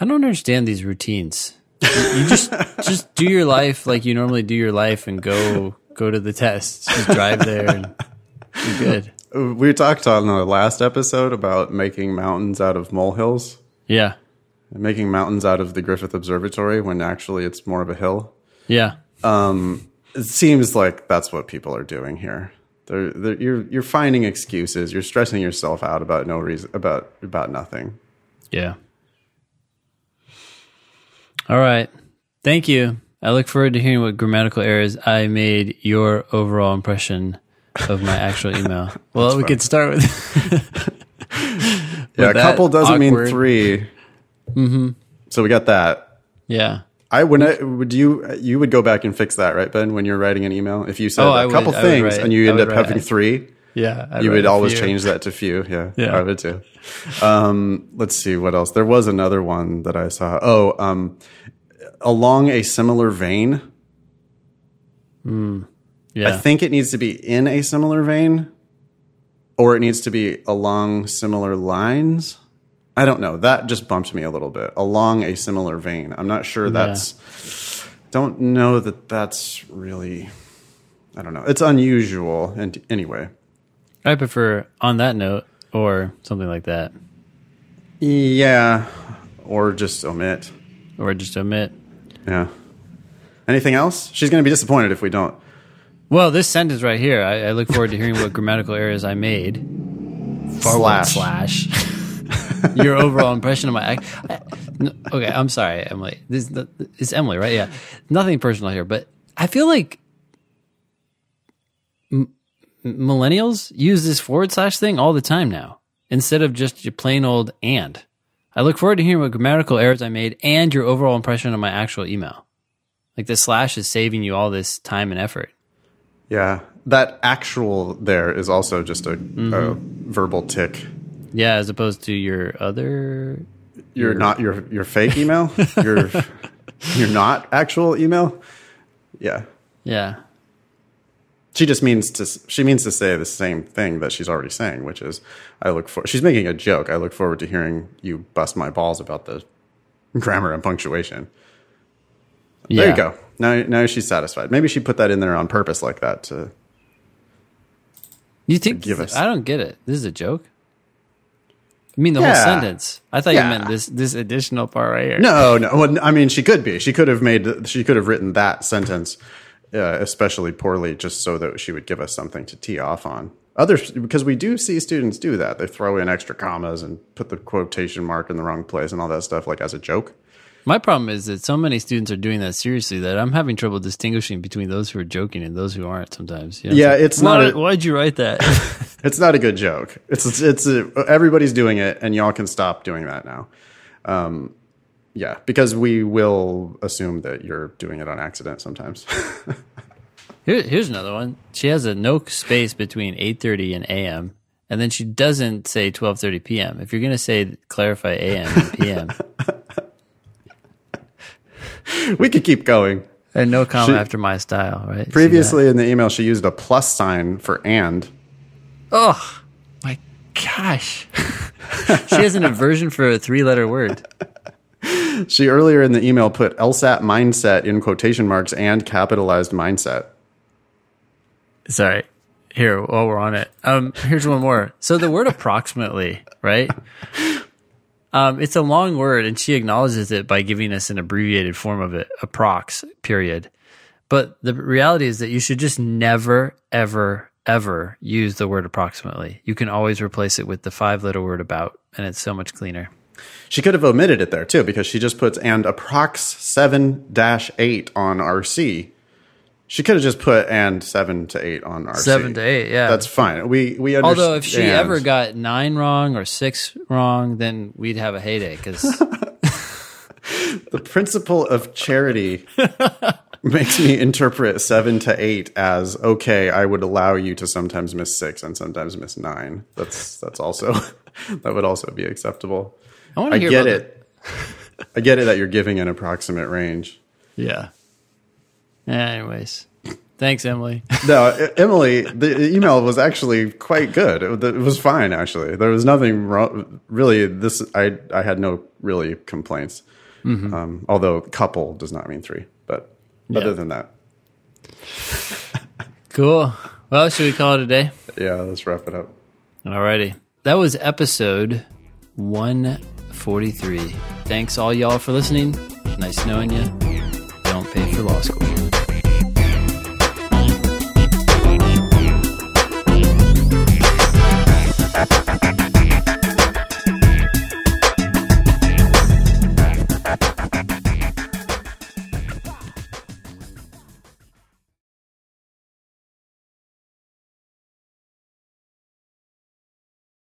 I don't understand these routines. You just do your life like you normally do your life and go to the test. Just drive there and be good. We talked on the last episode about making mountains out of molehills. Yeah. Making mountains out of the Griffith Observatory when actually it's more of a hill. Yeah. It seems like that's what people are doing here. You're finding excuses. You're stressing yourself out about no reason, about nothing. Yeah. All right. Thank you. I look forward to hearing what grammatical errors I made your overall impression of my actual email. Well, we could start with yeah, a couple doesn't awkward. mean three. Mm-hmm. So we got that. Yeah. You would go back and fix that, right, Ben? When you're writing an email, if you said a couple things and you end up having three, you would always change that to few. Yeah, I would too. Let's see what else. There was another one that I saw. Along a similar vein. Yeah. I think it needs to be in a similar vein, or it needs to be along similar lines. I don't know. That just bumped me a little bit. Along a similar vein. I'm not sure don't know that that's really, I don't know. It's unusual. And anyway. I prefer on that note or something like that. Yeah. Or just omit. Yeah. Anything else? She's going to be disappointed if we don't. Well, this sentence right here, I look forward to hearing what grammatical errors I made. // Your overall impression of my okay, I'm sorry, Emily. It's Emily, right? Yeah. Nothing personal here, but I feel like millennials use this / thing all the time now instead of just your plain old and. I look forward to hearing what grammatical errors I made and your overall impression of my actual email. Like the / is saving you all this time and effort. Yeah. That actual there is also just a verbal tick. Yeah, as opposed to your other... Your fake email? your not actual email? Yeah. Yeah. She means to say the same thing that she's already saying, which is, she's making a joke. I look forward to hearing you bust my balls about the grammar and punctuation. Yeah. There you go. Now she's satisfied. Maybe she put that in there on purpose like that to... You think... give us... I don't get it. This is a joke? I mean, the whole sentence. I thought you meant this additional part right here. No. Well, I mean, she could be. She could have written that sentence especially poorly just so that she would give us something to tee off on. Because we do see students do that. They throw in extra commas and put the quotation mark in the wrong place and all that stuff, like as a joke. My problem is that so many students are doing that seriously that I'm having trouble distinguishing between those who are joking and those who aren't sometimes. You know? Yeah, it's not... Why'd you write that? It's not a good joke. Everybody's doing it, and y'all can stop doing that now. Yeah, because we will assume that you're doing it on accident sometimes. Here's another one. She has a no space between 8:30 and a.m., and then she doesn't say 12:30 p.m. If you're going to say clarify a.m. and p.m. We could keep going. And no comma after my style, right? Previously in the email, she used a plus sign for and. Oh, my gosh. She has an aversion for a 3-letter word. She earlier in the email put LSAT mindset in quotation marks and capitalized mindset. Sorry. Here, while we're on it, here's one more. So the word approximately, right? It's a long word, and she acknowledges it by giving us an abbreviated form of it, approx, period. But the reality is that you should just never, ever, ever use the word approximately. You can always replace it with the 5-letter word about, and it's so much cleaner. She could have omitted it there, too, because she just puts and approx 7-8 on RC. She could have just put and 7 to 8 on RC. 7 to 8, yeah. That's fine. We understand. Although if she ever got 9 wrong or 6 wrong, then we'd have a heyday, because... The principle of charity makes me interpret 7 to 8 as, okay, I would allow you to sometimes miss 6 and sometimes miss 9. That's also, that would also be acceptable. I get it. I get it that you're giving an approximate range. Yeah. Anyways, thanks, Emily. No, Emily, the email was actually quite good. It was fine, actually. There was nothing wrong. Really, I had no really complaints. Mm-hmm. Although couple does not mean 3. But other than that. Cool. Well, should we call it a day? Yeah, let's wrap it up. Alrighty. That was episode 143. Thanks all y'all for listening. Nice knowing you. Don't pay for law school.